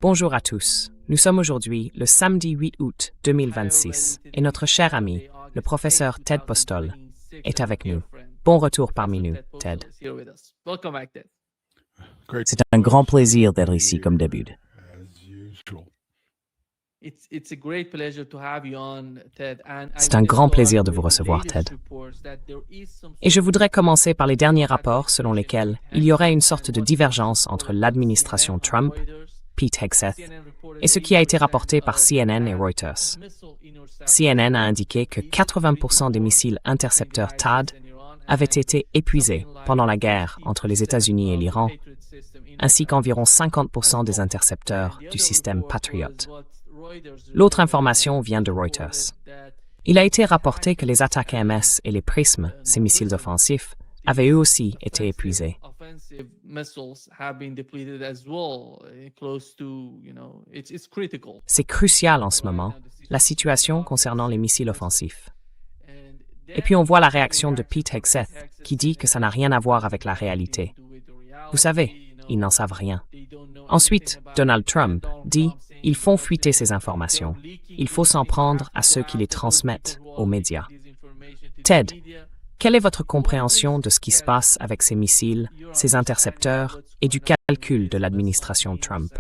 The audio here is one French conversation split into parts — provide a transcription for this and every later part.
Bonjour à tous. Nous sommes aujourd'hui le samedi 8 août 2026 et notre cher ami, le professeur Ted Postol, est avec nous. Bon retour parmi nous, Ted. C'est un grand plaisir d'être ici comme d'habitude. C'est un grand plaisir de vous recevoir, Ted. Et je voudrais commencer par les derniers rapports selon lesquels il y aurait une sorte de divergence entre l'administration Trump, Pete Hegseth, et ce qui a été rapporté par CNN et Reuters. CNN a indiqué que 80% des missiles intercepteurs THAAD avaient été épuisés pendant la guerre entre les États-Unis et l'Iran, ainsi qu'environ 50% des intercepteurs du système Patriot. L'autre information vient de Reuters. Il a été rapporté que les attaques AMS et les prismes, ces missiles offensifs, avaient eux aussi été épuisés. C'est crucial en ce moment, la situation concernant les missiles offensifs. Et puis on voit la réaction de Pete Hegseth, qui dit que ça n'a rien à voir avec la réalité. Vous savez, ils n'en savent rien. Ensuite, Donald Trump dit « Ils font fuiter ces informations. Il faut s'en prendre à ceux qui les transmettent aux médias. » Ted, quelle est votre compréhension de ce qui se passe avec ces missiles, ces intercepteurs et du calcul de l'administration Trump?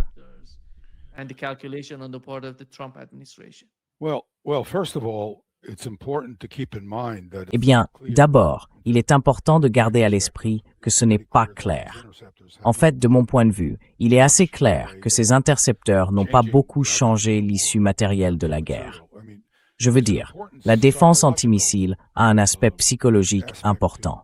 Eh bien, d'abord, il est important de garder à l'esprit que ce n'est pas clair. En fait, de mon point de vue, il est assez clair que ces intercepteurs n'ont pas beaucoup changé l'issue matérielle de la guerre. Je veux dire, la défense antimissile a un aspect psychologique important.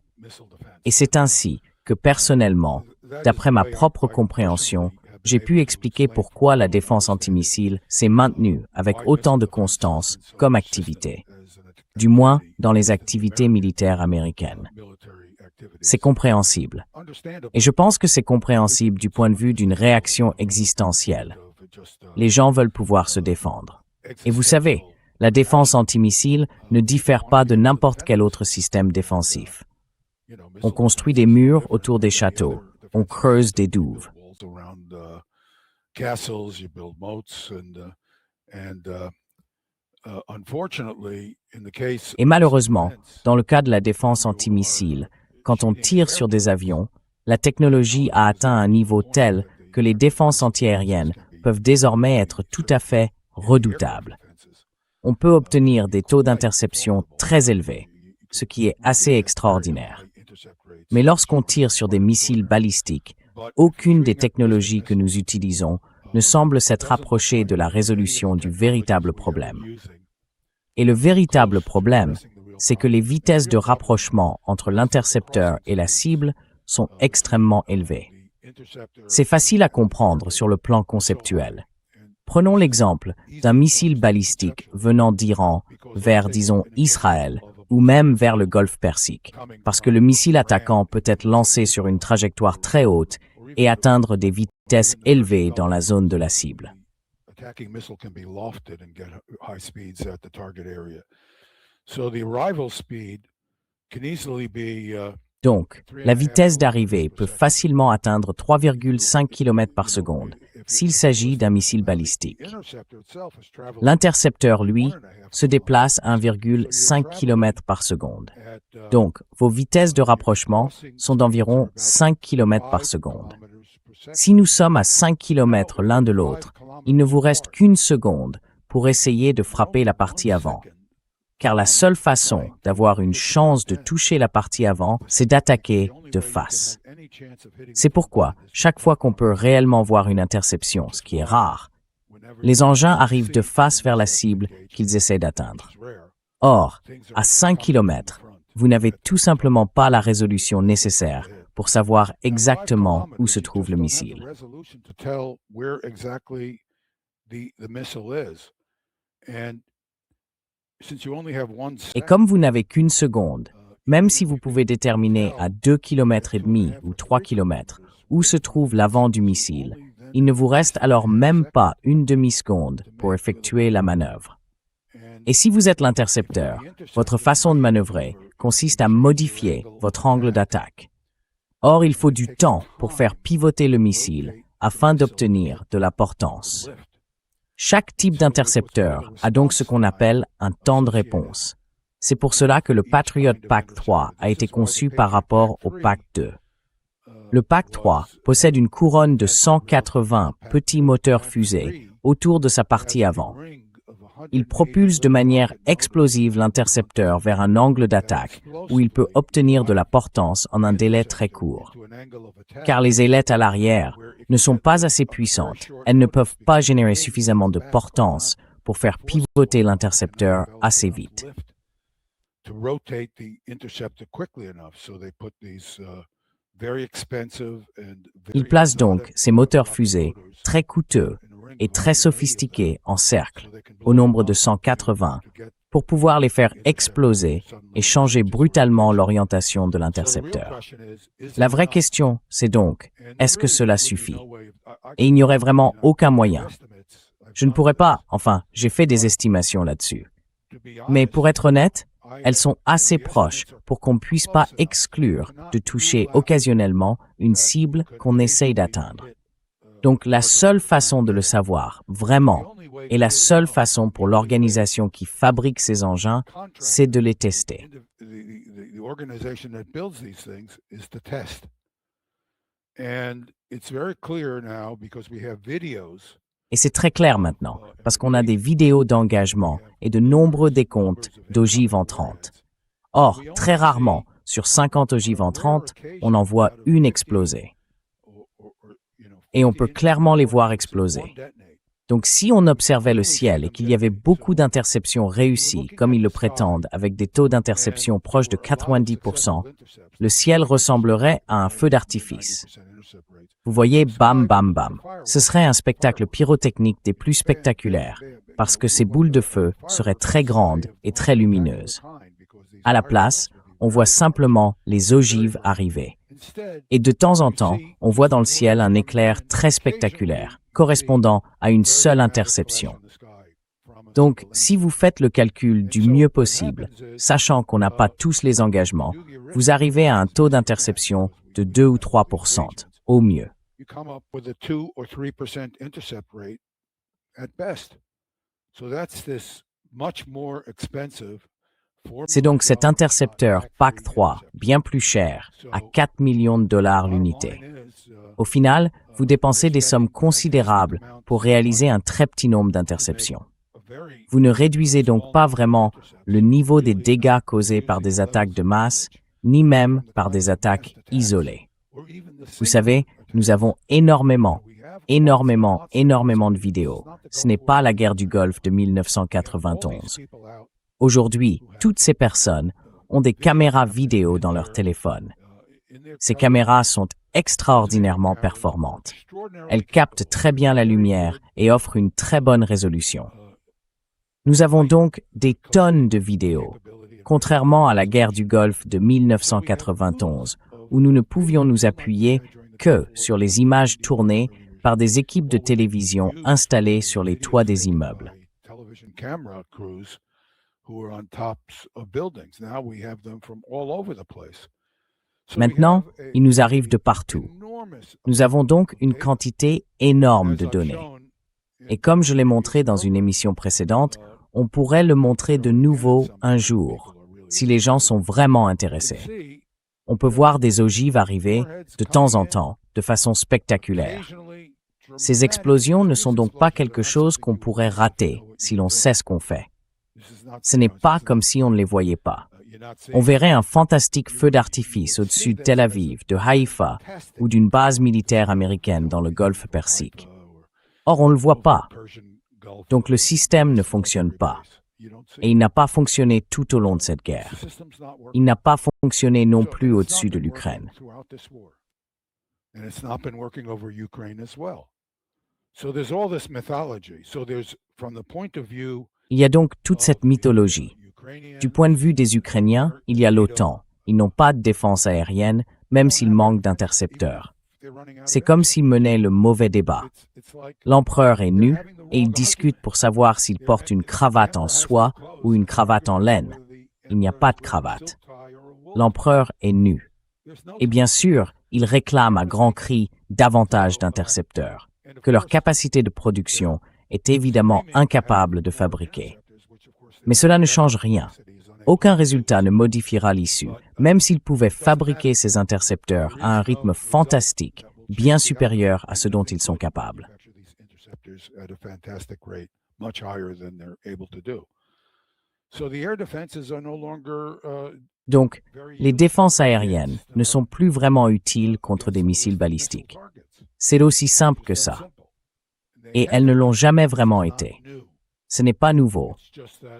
Et c'est ainsi que, personnellement, d'après ma propre compréhension, j'ai pu expliquer pourquoi la défense antimissile s'est maintenue avec autant de constance comme activité, du moins dans les activités militaires américaines. C'est compréhensible. Et je pense que c'est compréhensible du point de vue d'une réaction existentielle. Les gens veulent pouvoir se défendre. Et vous savez, la défense antimissile ne diffère pas de n'importe quel autre système défensif. On construit des murs autour des châteaux, on creuse des douves. Et malheureusement, dans le cas de la défense antimissile, quand on tire sur des avions, la technologie a atteint un niveau tel que les défenses antiaériennes peuvent désormais être tout à fait redoutables. On peut obtenir des taux d'interception très élevés, ce qui est assez extraordinaire. Mais lorsqu'on tire sur des missiles balistiques, aucune des technologies que nous utilisons ne semble s'être rapprochée de la résolution du véritable problème. Et le véritable problème, c'est que les vitesses de rapprochement entre l'intercepteur et la cible sont extrêmement élevées. C'est facile à comprendre sur le plan conceptuel. Prenons l'exemple d'un missile balistique venant d'Iran vers, disons, Israël ou même vers le Golfe Persique, parce que le missile attaquant peut être lancé sur une trajectoire très haute et atteindre des vitesses élevées dans la zone de la cible. Donc, la vitesse d'arrivée peut facilement atteindre 3,5 km par seconde s'il s'agit d'un missile balistique. L'intercepteur, lui, se déplace à 1,5 km par seconde. Donc, vos vitesses de rapprochement sont d'environ 5 km par seconde. Si nous sommes à 5 km l'un de l'autre, il ne vous reste qu'une seconde pour essayer de frapper la partie avant. Car la seule façon d'avoir une chance de toucher la partie avant, c'est d'attaquer de face. C'est pourquoi, chaque fois qu'on peut réellement voir une interception, ce qui est rare, les engins arrivent de face vers la cible qu'ils essaient d'atteindre. Or, à 5 km, vous n'avez tout simplement pas la résolution nécessaire pour savoir exactement où se trouve le missile. Et comme vous n'avez qu'une seconde, même si vous pouvez déterminer à 2,5 km ou 3 km où se trouve l'avant du missile, il ne vous reste alors même pas une demi-seconde pour effectuer la manœuvre. Et si vous êtes l'intercepteur, votre façon de manœuvrer consiste à modifier votre angle d'attaque. Or, il faut du temps pour faire pivoter le missile afin d'obtenir de la portance. Chaque type d'intercepteur a donc ce qu'on appelle un temps de réponse. C'est pour cela que le Patriot PAC-3 a été conçu par rapport au PAC-2. Le PAC-3 possède une couronne de 180 petits moteurs fusées autour de sa partie avant. Il propulse de manière explosive l'intercepteur vers un angle d'attaque où il peut obtenir de la portance en un délai très court. Car les ailettes à l'arrière ne sont pas assez puissantes, elles ne peuvent pas générer suffisamment de portance pour faire pivoter l'intercepteur assez vite. Il place donc ces moteurs fusées très coûteux et très sophistiqués en cercle, au nombre de 180, pour pouvoir les faire exploser et changer brutalement l'orientation de l'intercepteur. La vraie question, c'est donc, est-ce que cela suffit? Et il n'y aurait vraiment aucun moyen. Je ne pourrais pas, enfin, j'ai fait des estimations là-dessus. Mais pour être honnête, elles sont assez proches pour qu'on ne puisse pas exclure de toucher occasionnellement une cible qu'on essaye d'atteindre. Donc la seule façon de le savoir, vraiment, et la seule façon pour l'organisation qui fabrique ces engins, c'est de les tester. Et c'est très clair maintenant, parce qu'on a des vidéos d'engagement et de nombreux décomptes d'ogives entrantes. Or, très rarement, sur 50 ogives entrantes, on en voit une exploser. Et on peut clairement les voir exploser. Donc si on observait le ciel et qu'il y avait beaucoup d'interceptions réussies, comme ils le prétendent, avec des taux d'interception proches de 90%, le ciel ressemblerait à un feu d'artifice. Vous voyez, bam, bam, bam. Ce serait un spectacle pyrotechnique des plus spectaculaires, parce que ces boules de feu seraient très grandes et très lumineuses. À la place, on voit simplement les ogives arriver. Et de temps en temps, on voit dans le ciel un éclair très spectaculaire, correspondant à une seule interception. Donc, si vous faites le calcul du mieux possible, sachant qu'on n'a pas tous les engagements, vous arrivez à un taux d'interception de 2 ou 3%, au mieux. C'est donc cet intercepteur PAC-3, bien plus cher, à 4 millions de dollars l'unité. Au final, vous dépensez des sommes considérables pour réaliser un très petit nombre d'interceptions. Vous ne réduisez donc pas vraiment le niveau des dégâts causés par des attaques de masse, ni même par des attaques isolées. Vous savez, nous avons énormément de vidéos. Ce n'est pas la guerre du Golfe de 1991. Aujourd'hui, toutes ces personnes ont des caméras vidéo dans leur téléphone. Ces caméras sont extraordinairement performantes. Elles captent très bien la lumière et offrent une très bonne résolution. Nous avons donc des tonnes de vidéos, contrairement à la guerre du Golfe de 1991, où nous ne pouvions nous appuyer que sur les images tournées par des équipes de télévision installées sur les toits des immeubles. Maintenant, il nous arrive de partout. Nous avons donc une quantité énorme de données. Et comme je l'ai montré dans une émission précédente, on pourrait le montrer de nouveau un jour, si les gens sont vraiment intéressés. On peut voir des ogives arriver de temps en temps, de façon spectaculaire. Ces explosions ne sont donc pas quelque chose qu'on pourrait rater si l'on sait ce qu'on fait. Ce n'est pas comme si on ne les voyait pas. On verrait un fantastique feu d'artifice au-dessus de Tel Aviv, de Haïfa ou d'une base militaire américaine dans le Golfe Persique. Or, on ne le voit pas. Donc le système ne fonctionne pas. Et il n'a pas fonctionné tout au long de cette guerre. Il n'a pas fonctionné non plus au-dessus de l'Ukraine. Il y a donc toute cette mythologie. Du point de vue des Ukrainiens, il y a l'OTAN. Ils n'ont pas de défense aérienne, même s'ils manquent d'intercepteurs. C'est comme s'ils menaient le mauvais débat. L'empereur est nu et il discute pour savoir s'il porte une cravate en soie ou une cravate en laine. Il n'y a pas de cravate. L'empereur est nu. Et bien sûr, il réclame à grands cris davantage d'intercepteurs, que leur capacité de production est évidemment incapable de fabriquer. Mais cela ne change rien. Aucun résultat ne modifiera l'issue, même s'ils pouvaient fabriquer ces intercepteurs à un rythme fantastique, bien supérieur à ce dont ils sont capables. Donc, les défenses aériennes ne sont plus vraiment utiles contre des missiles balistiques. C'est aussi simple que ça. Et elles ne l'ont jamais vraiment été. Ce n'est pas nouveau.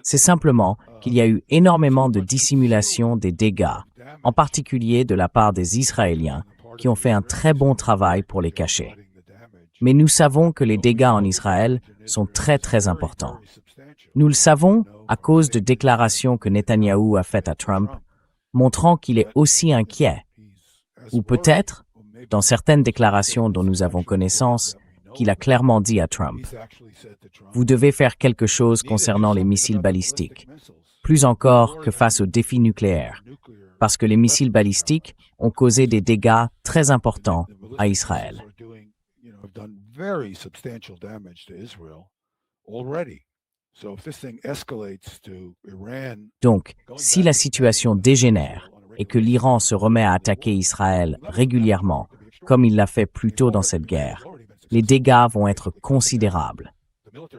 C'est simplement qu'il y a eu énormément de dissimulation des dégâts, en particulier de la part des Israéliens, qui ont fait un très bon travail pour les cacher. Mais nous savons que les dégâts en Israël sont très très importants. Nous le savons à cause de déclarations que Netanyahou a faites à Trump, montrant qu'il est aussi inquiet. Ou peut-être, dans certaines déclarations dont nous avons connaissance, qu'il a clairement dit à Trump, « Vous devez faire quelque chose concernant les missiles balistiques, plus encore que face aux défis nucléaires, parce que les missiles balistiques ont causé des dégâts très importants à Israël. » Donc, si la situation dégénère et que l'Iran se remet à attaquer Israël régulièrement, comme il l'a fait plus tôt dans cette guerre, les dégâts vont être considérables.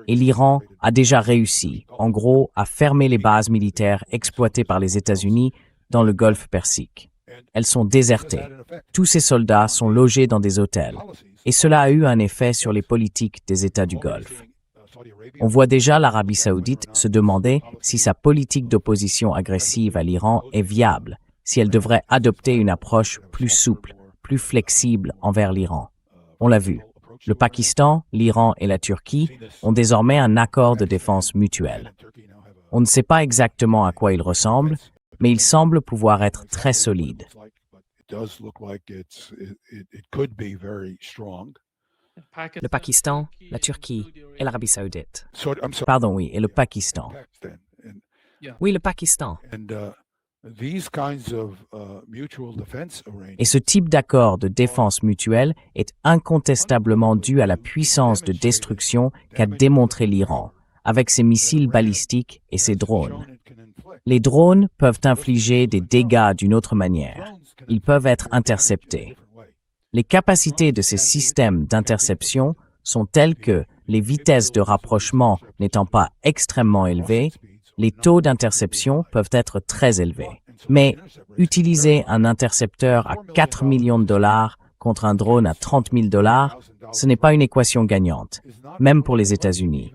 Et l'Iran a déjà réussi, en gros, à fermer les bases militaires exploitées par les États-Unis dans le Golfe Persique. Elles sont désertées. Tous ces soldats sont logés dans des hôtels. Et cela a eu un effet sur les politiques des États du Golfe. On voit déjà l'Arabie saoudite se demander si sa politique d'opposition agressive à l'Iran est viable, si elle devrait adopter une approche plus souple, plus flexible envers l'Iran. On l'a vu. Le Pakistan, l'Iran et la Turquie ont désormais un accord de défense mutuelle. On ne sait pas exactement à quoi il ressemble, mais il semble pouvoir être très solide. Le Pakistan, la Turquie et l'Arabie saoudite. Pardon, oui, et le Pakistan. Oui, le Pakistan. Et ce type d'accord de défense mutuelle est incontestablement dû à la puissance de destruction qu'a démontré l'Iran, avec ses missiles balistiques et ses drones. Les drones peuvent infliger des dégâts d'une autre manière. Ils peuvent être interceptés. Les capacités de ces systèmes d'interception sont telles que, les vitesses de rapprochement n'étant pas extrêmement élevées, les taux d'interception peuvent être très élevés. Mais utiliser un intercepteur à 4 millions de dollars contre un drone à 30 000 dollars, ce n'est pas une équation gagnante, même pour les États-Unis.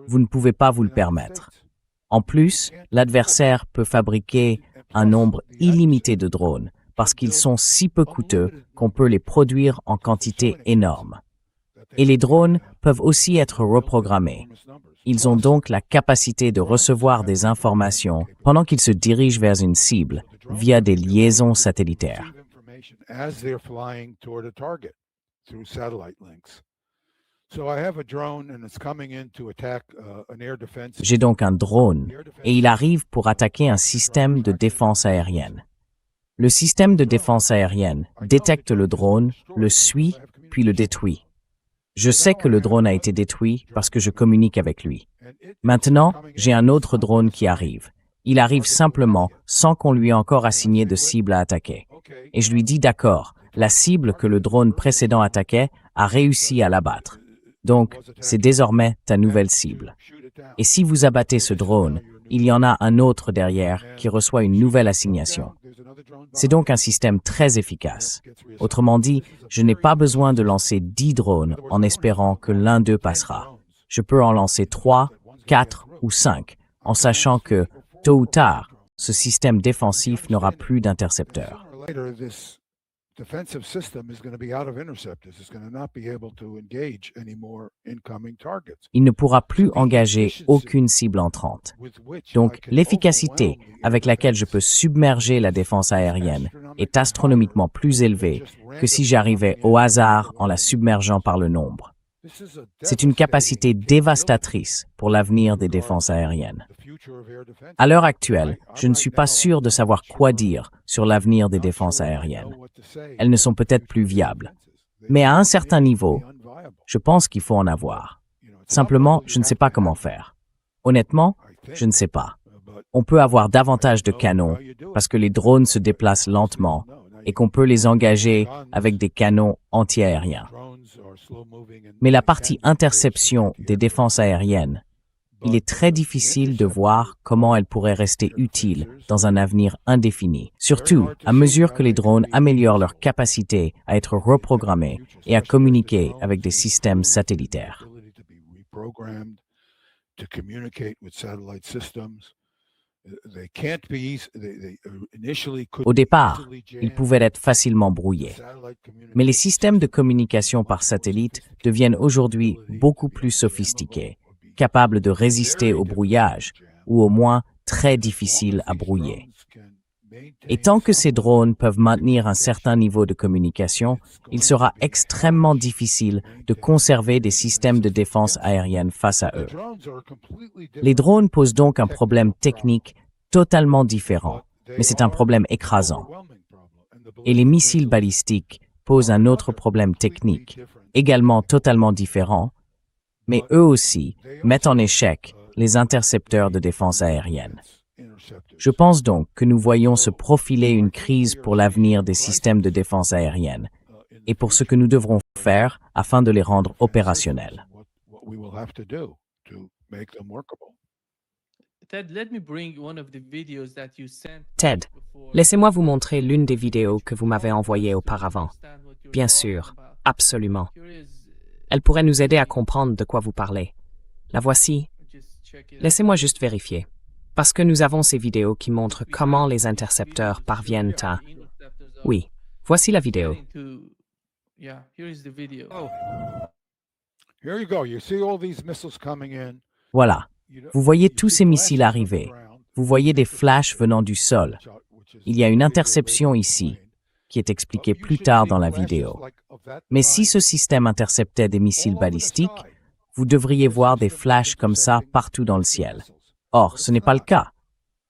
Vous ne pouvez pas vous le permettre. En plus, l'adversaire peut fabriquer un nombre illimité de drones parce qu'ils sont si peu coûteux qu'on peut les produire en quantité énorme. Et les drones peuvent aussi être reprogrammés. Ils ont donc la capacité de recevoir des informations pendant qu'ils se dirigent vers une cible via des liaisons satellitaires. J'ai donc un drone et il arrive pour attaquer un système de défense aérienne. Le système de défense aérienne détecte le drone, le suit, puis le détruit. Je sais que le drone a été détruit parce que je communique avec lui. Maintenant, j'ai un autre drone qui arrive. Il arrive simplement sans qu'on lui ait encore assigné de cible à attaquer. Et je lui dis d'accord, la cible que le drone précédent attaquait a réussi à l'abattre. Donc, c'est désormais ta nouvelle cible. Et si vous abattez ce drone, il y en a un autre derrière qui reçoit une nouvelle assignation. C'est donc un système très efficace. Autrement dit, je n'ai pas besoin de lancer 10 drones en espérant que l'un d'eux passera. Je peux en lancer 3, 4 ou 5, en sachant que, tôt ou tard, ce système défensif n'aura plus d'intercepteurs. Il ne pourra plus engager aucune cible entrante. Donc, l'efficacité avec laquelle je peux submerger la défense aérienne est astronomiquement plus élevée que si j'arrivais au hasard en la submergeant par le nombre. C'est une capacité dévastatrice pour l'avenir des défenses aériennes. À l'heure actuelle, je ne suis pas sûr de savoir quoi dire sur l'avenir des défenses aériennes. Elles ne sont peut-être plus viables. Mais à un certain niveau, je pense qu'il faut en avoir. Simplement, je ne sais pas comment faire. Honnêtement, je ne sais pas. On peut avoir davantage de canons parce que les drones se déplacent lentement et qu'on peut les engager avec des canons anti-aériens. Mais la partie interception des défenses aériennes, il est très difficile de voir comment elle pourrait rester utile dans un avenir indéfini, surtout à mesure que les drones améliorent leur capacité à être reprogrammés et à communiquer avec des systèmes satellitaires. Au départ, ils pouvaient être facilement brouillés. Mais les systèmes de communication par satellite deviennent aujourd'hui beaucoup plus sophistiqués, capables de résister au brouillage, ou au moins très difficiles à brouiller. Et tant que ces drones peuvent maintenir un certain niveau de communication, il sera extrêmement difficile de conserver des systèmes de défense aérienne face à eux. Les drones posent donc un problème technique totalement différent, mais c'est un problème écrasant. Et les missiles balistiques posent un autre problème technique, également totalement différent, mais eux aussi mettent en échec les intercepteurs de défense aérienne. Je pense donc que nous voyons se profiler une crise pour l'avenir des systèmes de défense aérienne et pour ce que nous devrons faire afin de les rendre opérationnels. Ted, laissez-moi vous montrer l'une des vidéos que vous m'avez envoyées auparavant. Bien sûr, absolument. Elle pourrait nous aider à comprendre de quoi vous parlez. La voici. Laissez-moi juste vérifier. Parce que nous avons ces vidéos qui montrent comment les intercepteurs parviennent à... Oui, voici la vidéo. Voilà. Vous voyez tous ces missiles arriver. Vous voyez des flashs venant du sol. Il y a une interception ici, qui est expliquée plus tard dans la vidéo. Mais si ce système interceptait des missiles balistiques, vous devriez voir des flashs comme ça partout dans le ciel. Or, ce n'est pas le cas.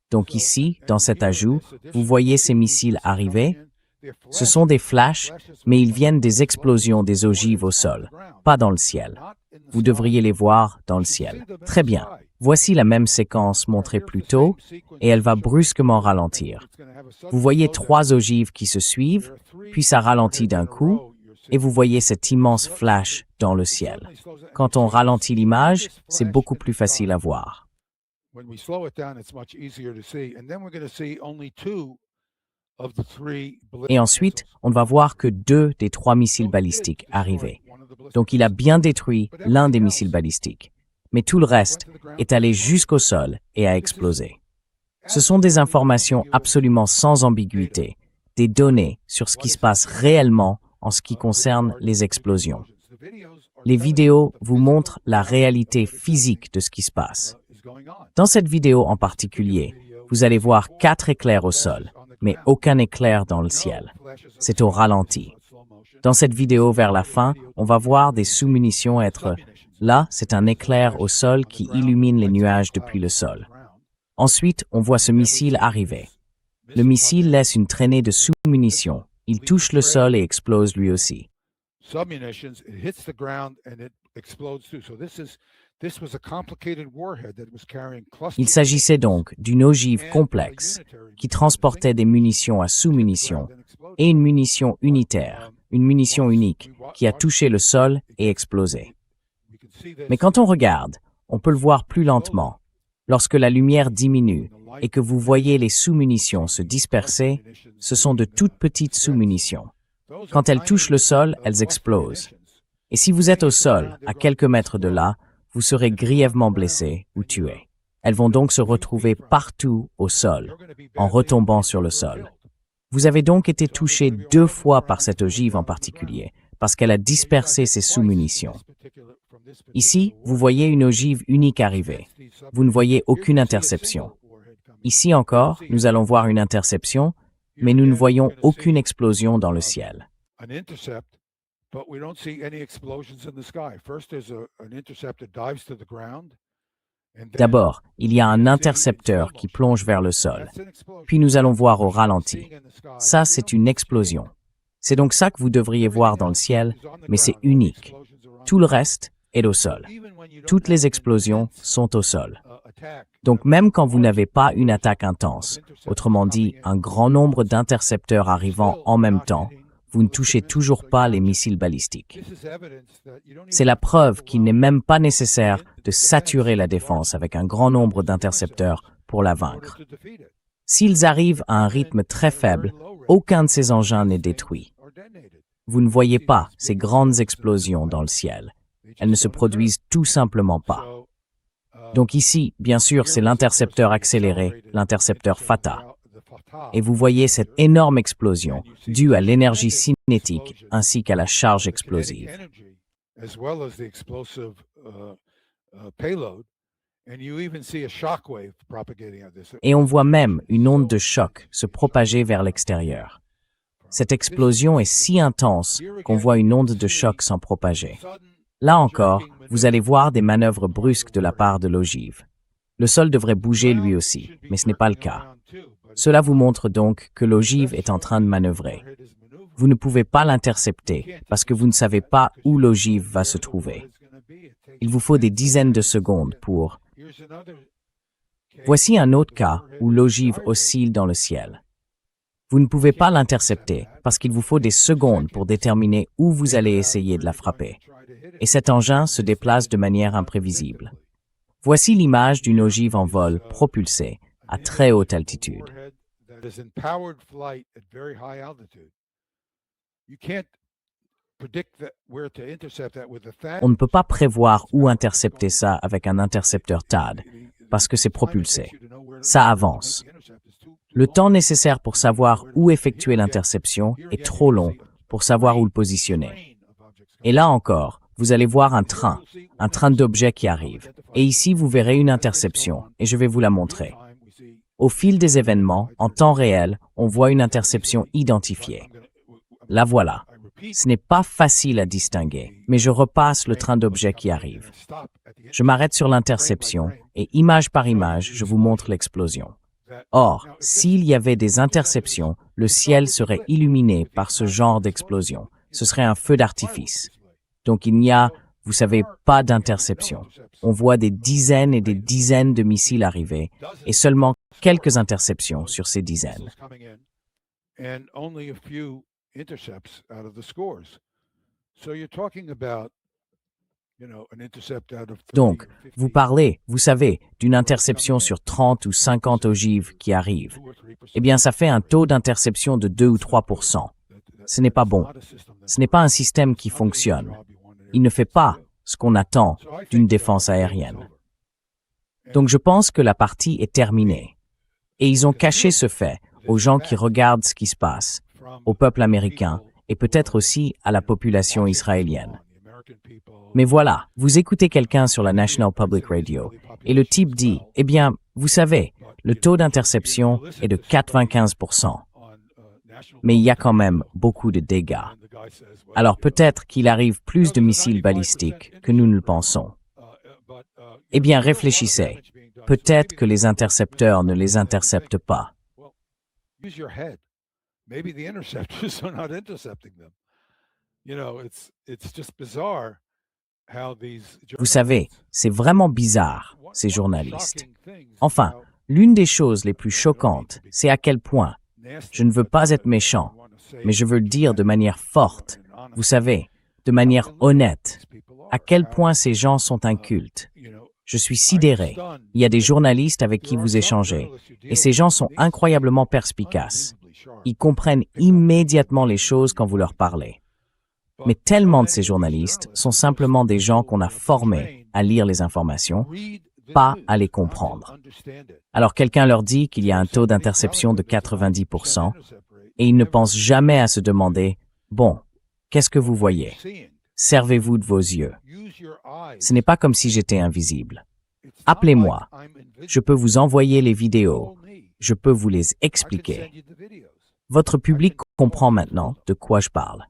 Donc ici, dans cet ajout, vous voyez ces missiles arriver. Ce sont des flashs, mais ils viennent des explosions des ogives au sol, pas dans le ciel. Vous devriez les voir dans le ciel. Très bien. Voici la même séquence montrée plus tôt, et elle va brusquement ralentir. Vous voyez 3 ogives qui se suivent, puis ça ralentit d'un coup, et vous voyez cet immense flash dans le ciel. Quand on ralentit l'image, c'est beaucoup plus facile à voir. Et ensuite, on ne va voir que 2 des 3 missiles balistiques arriver. Donc il a bien détruit l'un des missiles balistiques. Mais tout le reste est allé jusqu'au sol et a explosé. Ce sont des informations absolument sans ambiguïté, des données sur ce qui se passe réellement en ce qui concerne les explosions. Les vidéos vous montrent la réalité physique de ce qui se passe. Dans cette vidéo en particulier, vous allez voir 4 éclairs au sol, mais aucun éclair dans le ciel. C'est au ralenti. Dans cette vidéo vers la fin, on va voir des sous-munitions être... Là, c'est un éclair au sol qui illumine les nuages depuis le sol. Ensuite, on voit ce missile arriver. Le missile laisse une traînée de sous-munitions. Il touche le sol et explose lui aussi. Il s'agissait donc d'une ogive complexe qui transportait des munitions à sous-munitions et une munition unitaire, une munition unique, qui a touché le sol et explosé. Mais quand on regarde, on peut le voir plus lentement. Lorsque la lumière diminue et que vous voyez les sous-munitions se disperser, ce sont de toutes petites sous-munitions. Quand elles touchent le sol, elles explosent. Et si vous êtes au sol, à quelques mètres de là, vous serez grièvement blessé ou tué. Elles vont donc se retrouver partout au sol, en retombant sur le sol. Vous avez donc été touché 2 fois par cette ogive en particulier, parce qu'elle a dispersé ses sous-munitions. Ici, vous voyez une ogive unique arriver. Vous ne voyez aucune interception. Ici encore, nous allons voir une interception, mais nous ne voyons aucune explosion dans le ciel. D'abord, il y a un intercepteur qui plonge vers le sol. Puis nous allons voir au ralenti. Ça, c'est une explosion. C'est donc ça que vous devriez voir dans le ciel, mais c'est unique. Tout le reste est au sol. Toutes les explosions sont au sol. Donc même quand vous n'avez pas une attaque intense, autrement dit un grand nombre d'intercepteurs arrivant en même temps, vous ne touchez toujours pas les missiles balistiques. C'est la preuve qu'il n'est même pas nécessaire de saturer la défense avec un grand nombre d'intercepteurs pour la vaincre. S'ils arrivent à un rythme très faible, aucun de ces engins n'est détruit. Vous ne voyez pas ces grandes explosions dans le ciel. Elles ne se produisent tout simplement pas. Donc ici, bien sûr, c'est l'intercepteur accéléré, l'intercepteur FATA. Et vous voyez cette énorme explosion due à l'énergie cinétique ainsi qu'à la charge explosive. Et on voit même une onde de choc se propager vers l'extérieur. Cette explosion est si intense qu'on voit une onde de choc s'en propager. Là encore, vous allez voir des manœuvres brusques de la part de l'ogive. Le sol devrait bouger lui aussi, mais ce n'est pas le cas. Cela vous montre donc que l'ogive est en train de manœuvrer. Vous ne pouvez pas l'intercepter parce que vous ne savez pas où l'ogive va se trouver. Il vous faut des dizaines de secondes pour... Voici un autre cas où l'ogive oscille dans le ciel. Vous ne pouvez pas l'intercepter parce qu'il vous faut des secondes pour déterminer où vous allez essayer de la frapper. Et cet engin se déplace de manière imprévisible. Voici l'image d'une ogive en vol propulsée à très haute altitude. On ne peut pas prévoir où intercepter ça avec un intercepteur THAAD, parce que c'est propulsé. Ça avance. Le temps nécessaire pour savoir où effectuer l'interception est trop long pour savoir où le positionner. Et là encore, vous allez voir un train d'objets qui arrive. Et ici, vous verrez une interception, et je vais vous la montrer. Au fil des événements, en temps réel, on voit une interception identifiée. La voilà. Ce n'est pas facile à distinguer, mais je repasse le train d'objets qui arrive. Je m'arrête sur l'interception, et image par image, je vous montre l'explosion. Or, s'il y avait des interceptions, le ciel serait illuminé par ce genre d'explosion. Ce serait un feu d'artifice. Donc il n'y a, vous savez, pas d'interception. On voit des dizaines et des dizaines de missiles arriver, et seulement quelques interceptions sur ces dizaines. Donc, vous parlez, vous savez, d'une interception sur 30 ou 50 ogives qui arrivent. Eh bien, ça fait un taux d'interception de 2 ou 3%. Ce n'est pas bon. Ce n'est pas un système qui fonctionne. Il ne fait pas ce qu'on attend d'une défense aérienne. Donc je pense que la partie est terminée. Et ils ont caché ce fait aux gens qui regardent ce qui se passe, au peuple américain et peut-être aussi à la population israélienne. Mais voilà, vous écoutez quelqu'un sur la National Public Radio et le type dit, eh bien, vous savez, le taux d'interception est de 95%. Mais il y a quand même beaucoup de dégâts. Alors peut-être qu'il arrive plus de missiles balistiques que nous ne le pensons. Eh bien, réfléchissez. Peut-être que les intercepteurs ne les interceptent pas. Vous savez, c'est vraiment bizarre, ces journalistes. Enfin, l'une des choses les plus choquantes, c'est à quel point, je ne veux pas être méchant, mais je veux le dire de manière forte, vous savez, de manière honnête, à quel point ces gens sont incultes. Je suis sidéré. Il y a des journalistes avec qui vous échangez, et ces gens sont incroyablement perspicaces. Ils comprennent immédiatement les choses quand vous leur parlez. Mais tellement de ces journalistes sont simplement des gens qu'on a formés à lire les informations, pas à les comprendre. Alors quelqu'un leur dit qu'il y a un taux d'interception de 90%, et ils ne pensent jamais à se demander, bon, qu'est-ce que vous voyez? Servez-vous de vos yeux. Ce n'est pas comme si j'étais invisible. Appelez-moi. Je peux vous envoyer les vidéos. Je peux vous les expliquer. Votre public comprend maintenant de quoi je parle.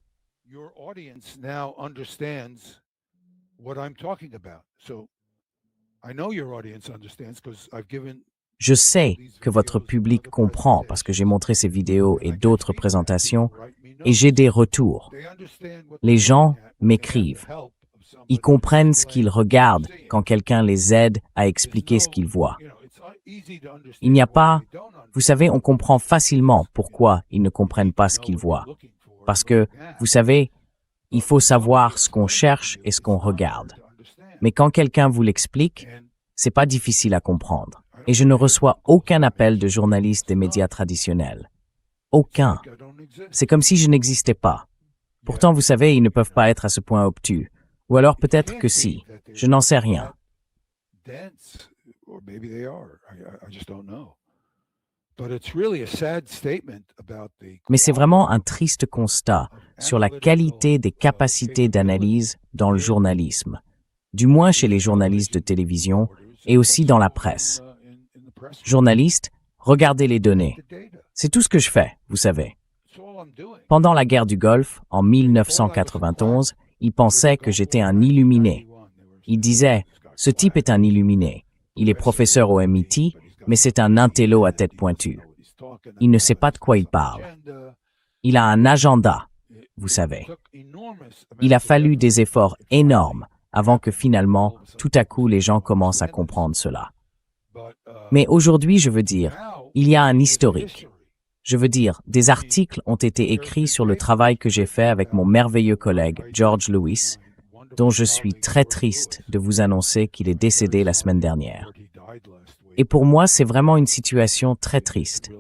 Je sais que votre public comprend parce que j'ai montré ces vidéos et d'autres présentations et j'ai des retours. Les gens m'écrivent. Ils comprennent ce qu'ils regardent quand quelqu'un les aide à expliquer ce qu'ils voient. Il n'y a pas, vous savez, on comprend facilement pourquoi ils ne comprennent pas ce qu'ils voient. Parce que, vous savez, il faut savoir ce qu'on cherche et ce qu'on regarde. Mais quand quelqu'un vous l'explique, c'est pas difficile à comprendre. Et je ne reçois aucun appel de journaliste des médias traditionnels. Aucun. C'est comme si je n'existais pas. Pourtant, vous savez, ils ne peuvent pas être à ce point obtus. Ou alors peut-être que si. Je n'en sais rien. Mais c'est vraiment un triste constat sur la qualité des capacités d'analyse dans le journalisme, du moins chez les journalistes de télévision et aussi dans la presse. Journalistes, regardez les données. C'est tout ce que je fais, vous savez. Pendant la guerre du Golfe, en 1991, ils pensaient que j'étais un illuminé. Ils disaient, ce type est un illuminé. Il est professeur au MIT, mais c'est un intello à tête pointue. Il ne sait pas de quoi il parle. Il a un agenda, vous savez. Il a fallu des efforts énormes avant que finalement, tout à coup, les gens commencent à comprendre cela. Mais aujourd'hui, je veux dire, il y a un historique. Je veux dire, des articles ont été écrits sur le travail que j'ai fait avec mon merveilleux collègue George Lewis, dont je suis très triste de vous annoncer qu'il est décédé la semaine dernière. Et pour moi, c'est vraiment une situation très triste.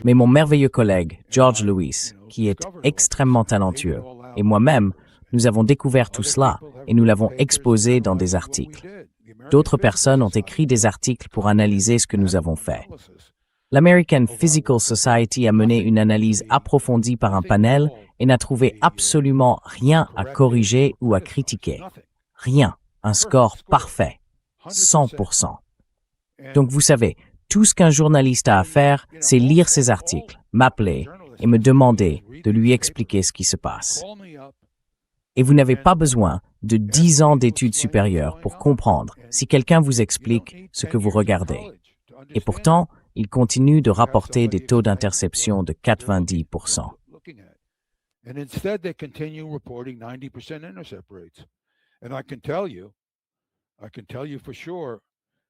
Mais mon merveilleux collègue, George Lewis, qui est extrêmement talentueux, et moi-même, nous avons découvert tout cela et nous l'avons exposé dans des articles. D'autres personnes ont écrit des articles pour analyser ce que nous avons fait. L'American Physical Society a mené une analyse approfondie par un panel et n'a trouvé absolument rien à corriger ou à critiquer. Rien. Un score parfait. 100%. Donc vous savez, tout ce qu'un journaliste a à faire, c'est lire ces articles, m'appeler et me demander de lui expliquer ce qui se passe. Et vous n'avez pas besoin de 10 ans d'études supérieures pour comprendre si quelqu'un vous explique ce que vous regardez. Et pourtant, il continue de rapporter des taux d'interception de 90%.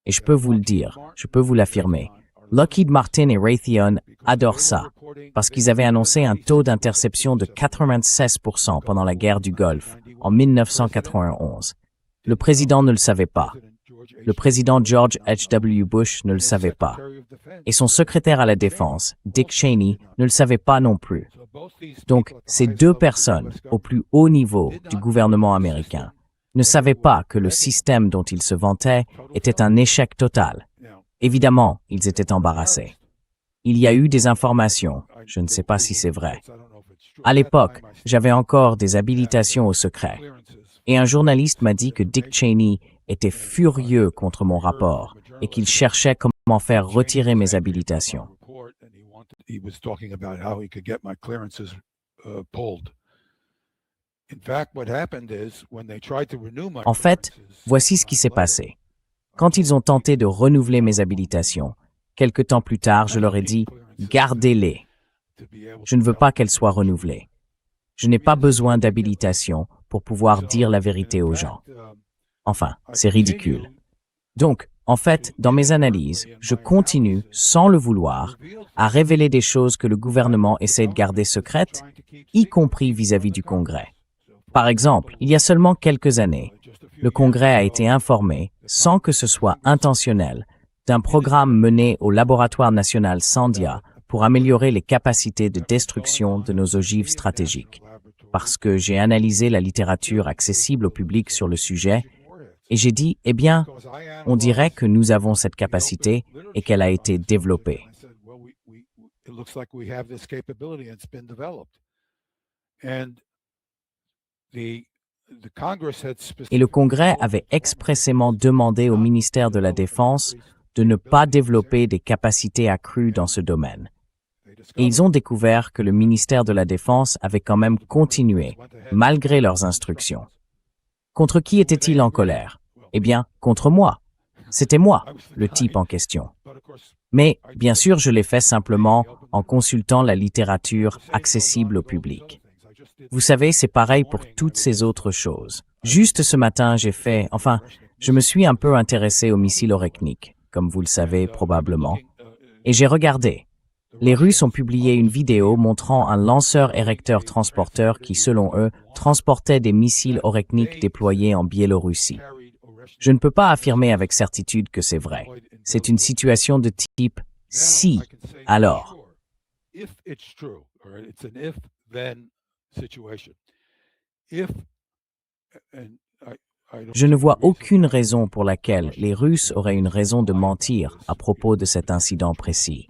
Et je peux vous le dire, je peux vous l'affirmer. Lockheed Martin et Raytheon adorent ça, parce qu'ils avaient annoncé un taux d'interception de 96% pendant la guerre du Golfe, en 1991. Le président ne le savait pas. Le président George H.W. Bush ne le savait pas. Et son secrétaire à la Défense, Dick Cheney, ne le savait pas non plus. Donc, ces deux personnes, au plus haut niveau du gouvernement américain, ne savaient pas que le système dont ils se vantaient était un échec total. Évidemment, ils étaient embarrassés. Il y a eu des informations, je ne sais pas si c'est vrai. À l'époque, j'avais encore des habilitations au secret. Et un journaliste m'a dit que Dick Cheney était furieux contre mon rapport et qu'il cherchait comment faire retirer mes habilitations. En fait, voici ce qui s'est passé. Quand ils ont tenté de renouveler mes habilitations, quelque temps plus tard, je leur ai dit « Gardez-les. Je ne veux pas qu'elles soient renouvelées. Je n'ai pas besoin d'habilitation pour pouvoir dire la vérité aux gens. » Enfin, c'est ridicule. Donc, en fait, dans mes analyses, je continue, sans le vouloir, à révéler des choses que le gouvernement essaie de garder secrètes, y compris vis-à-vis du Congrès. Par exemple, il y a seulement quelques années, le Congrès a été informé, sans que ce soit intentionnel, d'un programme mené au laboratoire national Sandia pour améliorer les capacités de destruction de nos ogives stratégiques. Parce que j'ai analysé la littérature accessible au public sur le sujet, et j'ai dit, eh bien, on dirait que nous avons cette capacité et qu'elle a été développée. Et le Congrès avait expressément demandé au ministère de la Défense de ne pas développer des capacités accrues dans ce domaine. Et ils ont découvert que le ministère de la Défense avait quand même continué, malgré leurs instructions. Contre qui était-il en colère? Eh bien, contre moi. C'était moi, le type en question. Mais, bien sûr, je l'ai fait simplement en consultant la littérature accessible au public. Vous savez, c'est pareil pour toutes ces autres choses. Juste ce matin, je me suis un peu intéressé aux missiles Oreknik, comme vous le savez probablement, et j'ai regardé. Les Russes ont publié une vidéo montrant un lanceur érecteur transporteur qui, selon eux, transportait des missiles Oreknik déployés en Biélorussie. Je ne peux pas affirmer avec certitude que c'est vrai. C'est une situation de type « si, alors ». Je ne vois aucune raison pour laquelle les Russes auraient une raison de mentir à propos de cet incident précis.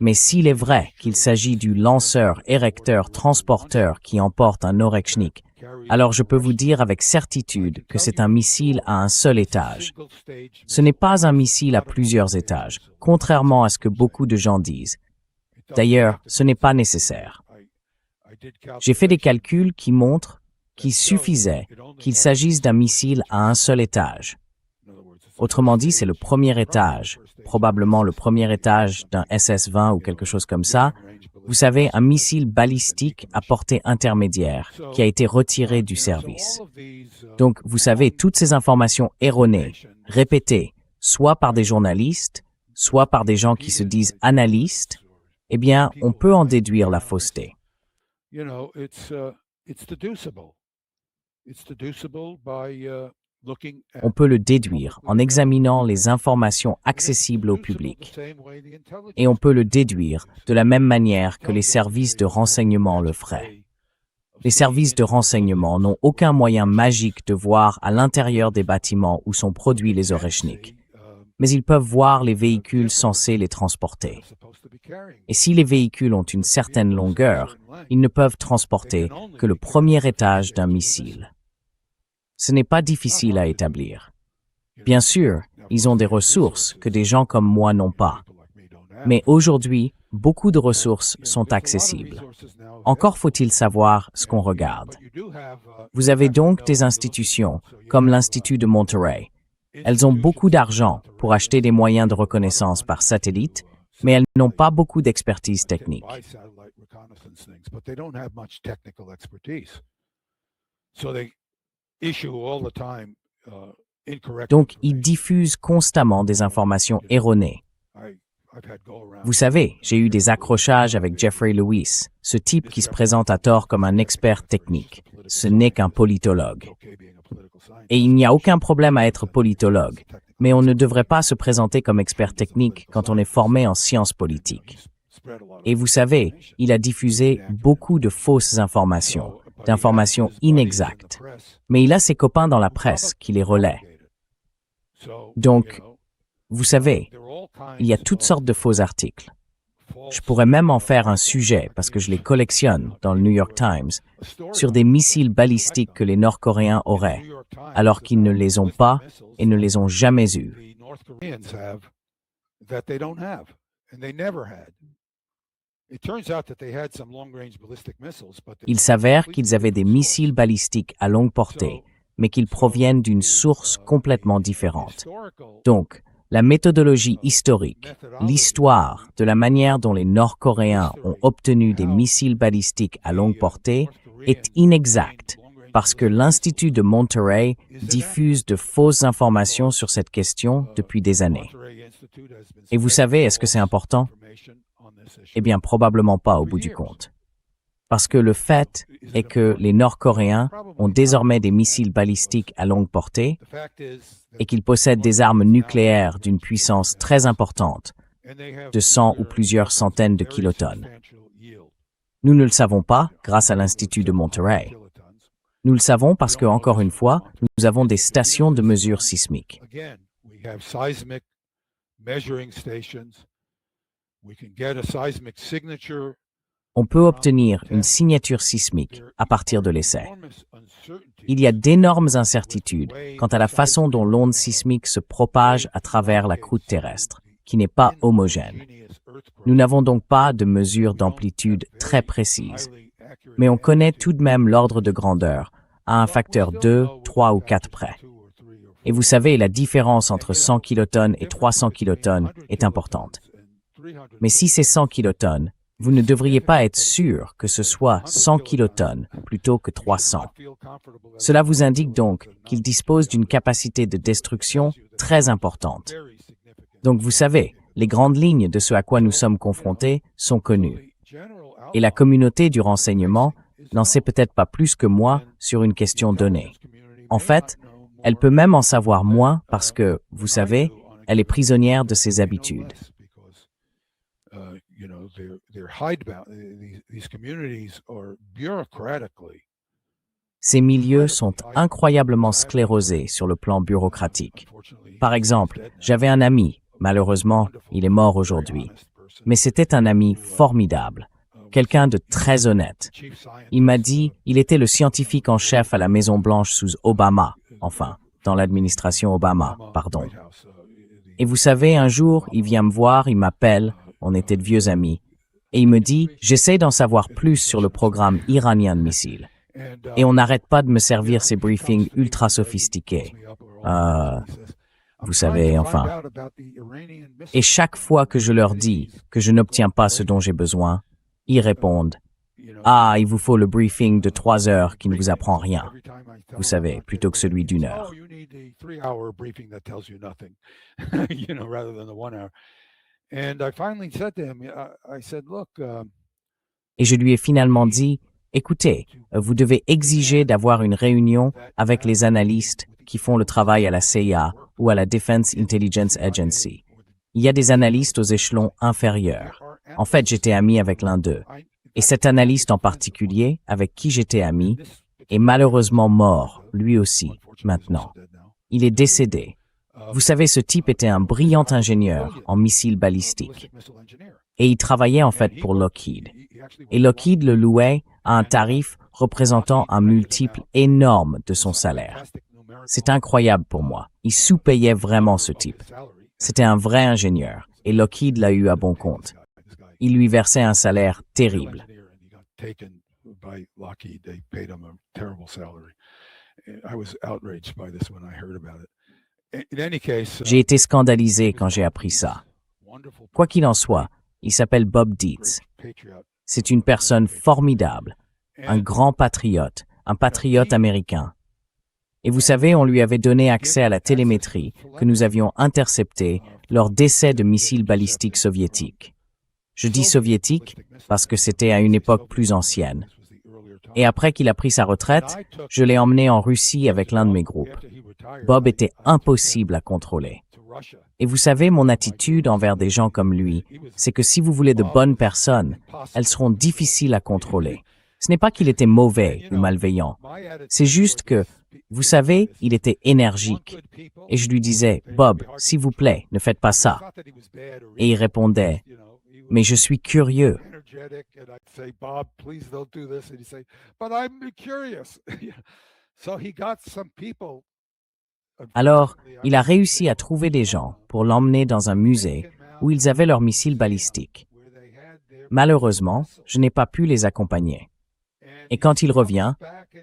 Mais s'il est vrai qu'il s'agit du lanceur érecteur transporteur qui emporte un Oreknik, alors je peux vous dire avec certitude que c'est un missile à un seul étage. Ce n'est pas un missile à plusieurs étages, contrairement à ce que beaucoup de gens disent. D'ailleurs, ce n'est pas nécessaire. J'ai fait des calculs qui montrent qu'il suffisait qu'il s'agisse d'un missile à un seul étage. Autrement dit, c'est le premier étage, probablement le premier étage d'un SS-20 ou quelque chose comme ça. Vous savez, un missile balistique à portée intermédiaire qui a été retiré du service. Donc, vous savez, toutes ces informations erronées, répétées, soit par des journalistes, soit par des gens qui se disent analystes, eh bien, on peut en déduire la fausseté. On peut le déduire en examinant les informations accessibles au public. Et on peut le déduire de la même manière que les services de renseignement le feraient. Les services de renseignement n'ont aucun moyen magique de voir à l'intérieur des bâtiments où sont produits les Oreknik, mais ils peuvent voir les véhicules censés les transporter. Et si les véhicules ont une certaine longueur, ils ne peuvent transporter que le premier étage d'un missile. Ce n'est pas difficile à établir. Bien sûr, ils ont des ressources que des gens comme moi n'ont pas. Mais aujourd'hui, beaucoup de ressources sont accessibles. Encore faut-il savoir ce qu'on regarde. Vous avez donc des institutions comme l'Institut de Monterey. Elles ont beaucoup d'argent pour acheter des moyens de reconnaissance par satellite, mais elles n'ont pas beaucoup d'expertise technique. Donc, ils diffusent constamment des informations erronées. Vous savez, j'ai eu des accrochages avec Jeffrey Lewis, ce type qui se présente à tort comme un expert technique. Ce n'est qu'un politologue. Et il n'y a aucun problème à être politologue, mais on ne devrait pas se présenter comme expert technique quand on est formé en sciences politiques. Et vous savez, il a diffusé beaucoup de fausses informations, d'informations inexactes. Mais il a ses copains dans la presse qui les relaient. Donc, vous savez, il y a toutes sortes de faux articles. Je pourrais même en faire un sujet, parce que je les collectionne dans le New York Times, sur des missiles balistiques que les Nord-Coréens auraient, alors qu'ils ne les ont pas et ne les ont jamais eus. Il s'avère qu'ils avaient des missiles balistiques à longue portée, mais qu'ils proviennent d'une source complètement différente. Donc, la méthodologie historique, l'histoire de la manière dont les Nord-Coréens ont obtenu des missiles balistiques à longue portée est inexacte parce que l'Institut de Monterey diffuse de fausses informations sur cette question depuis des années. Et vous savez, est-ce que c'est important? Eh bien, probablement pas au bout du compte. Parce que le fait est que les Nord-Coréens ont désormais des missiles balistiques à longue portée et qu'ils possèdent des armes nucléaires d'une puissance très importante, de 100 ou plusieurs centaines de kilotonnes. Nous ne le savons pas grâce à l'Institut de Monterey. Nous le savons parce que, encore une fois, nous avons des stations de mesure sismique. On peut obtenir une signature sismique à partir de l'essai. Il y a d'énormes incertitudes quant à la façon dont l'onde sismique se propage à travers la croûte terrestre, qui n'est pas homogène. Nous n'avons donc pas de mesure d'amplitude très précise, mais on connaît tout de même l'ordre de grandeur, à un facteur 2, 3 ou 4 près. Et vous savez, la différence entre 100 kilotonnes et 300 kilotonnes est importante. Mais si c'est 100 kilotonnes, vous ne devriez pas être sûr que ce soit 100 kilotonnes plutôt que 300. Cela vous indique donc qu'il dispose d'une capacité de destruction très importante. Donc vous savez, les grandes lignes de ce à quoi nous sommes confrontés sont connues. Et la communauté du renseignement n'en sait peut-être pas plus que moi sur une question donnée. En fait, elle peut même en savoir moins parce que, vous savez, elle est prisonnière de ses habitudes. Ces milieux sont incroyablement sclérosés sur le plan bureaucratique. Par exemple, j'avais un ami, malheureusement, il est mort aujourd'hui, mais c'était un ami formidable, quelqu'un de très honnête. Il m'a dit, il était le scientifique en chef à la Maison-Blanche sous Obama, enfin, dans l'administration Obama, pardon. Et vous savez, un jour, il vient me voir, il m'appelle, on était de vieux amis, et il me dit, j'essaie d'en savoir plus sur le programme iranien de missiles. Et on n'arrête pas de me servir ces briefings ultra sophistiqués. Vous savez, enfin. Et chaque fois que je leur dis que je n'obtiens pas ce dont j'ai besoin, ils répondent, ah, il vous faut le briefing de 3 heures qui ne vous apprend rien. Vous savez, plutôt que celui d'1 heure. Et je lui ai finalement dit, écoutez, vous devez exiger d'avoir une réunion avec les analystes qui font le travail à la CIA ou à la Defense Intelligence Agency. Il y a des analystes aux échelons inférieurs. En fait, j'étais ami avec l'un d'eux. Et cet analyste en particulier, avec qui j'étais ami, est malheureusement mort, lui aussi, maintenant. Il est décédé. Vous savez, ce type était un brillant ingénieur en missiles balistiques. Et il travaillait en fait pour Lockheed. Et Lockheed le louait à un tarif représentant un multiple énorme de son salaire. C'est incroyable pour moi. Il sous-payait vraiment ce type. C'était un vrai ingénieur, et Lockheed l'a eu à bon compte. Il lui versait un salaire terrible. J'ai été scandalisé quand j'ai appris ça. Quoi qu'il en soit, il s'appelle Bob Dietz. C'est une personne formidable, un grand patriote, un patriote américain. Et vous savez, on lui avait donné accès à la télémétrie que nous avions interceptée lors d'essais de missiles balistiques soviétiques. Je dis soviétiques parce que c'était à une époque plus ancienne. Et après qu'il a pris sa retraite, je l'ai emmené en Russie avec l'un de mes groupes. Bob était impossible à contrôler. Et vous savez, mon attitude envers des gens comme lui, c'est que si vous voulez de bonnes personnes, elles seront difficiles à contrôler. Ce n'est pas qu'il était mauvais ou malveillant. C'est juste que, vous savez, il était énergique. Et je lui disais, Bob, s'il vous plaît, ne faites pas ça. Et il répondait, mais je suis curieux. Alors, il a réussi à trouver des gens pour l'emmener dans un musée où ils avaient leurs missiles balistiques. Malheureusement, je n'ai pas pu les accompagner. Et quand il revient,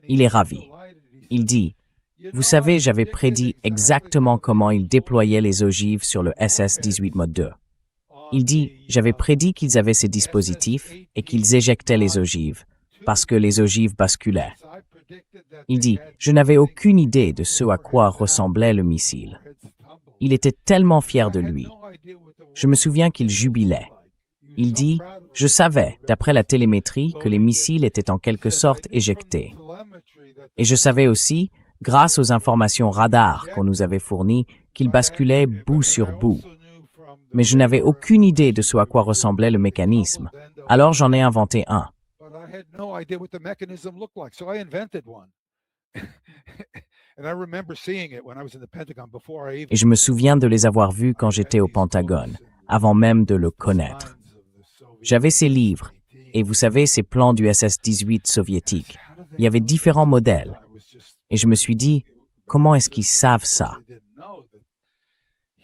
il est ravi. Il dit, « Vous savez, j'avais prédit exactement comment ils déployaient les ogives sur le SS-18 Mod 2. » Il dit, « J'avais prédit qu'ils avaient ces dispositifs et qu'ils éjectaient les ogives, parce que les ogives basculaient. » Il dit, « Je n'avais aucune idée de ce à quoi ressemblait le missile. » Il était tellement fier de lui. Je me souviens qu'il jubilait. Il dit, « Je savais, d'après la télémétrie, que les missiles étaient en quelque sorte éjectés. Et je savais aussi, grâce aux informations radar qu'on nous avait fournies, qu'ils basculaient bout sur bout. Mais je n'avais aucune idée de ce à quoi ressemblait le mécanisme. Alors j'en ai inventé un. » Et je me souviens de les avoir vus quand j'étais au Pentagone, avant même de le connaître. J'avais ces livres, et vous savez, ces plans du SS-18 soviétique. Il y avait différents modèles. Et je me suis dit, comment est-ce qu'ils savent ça?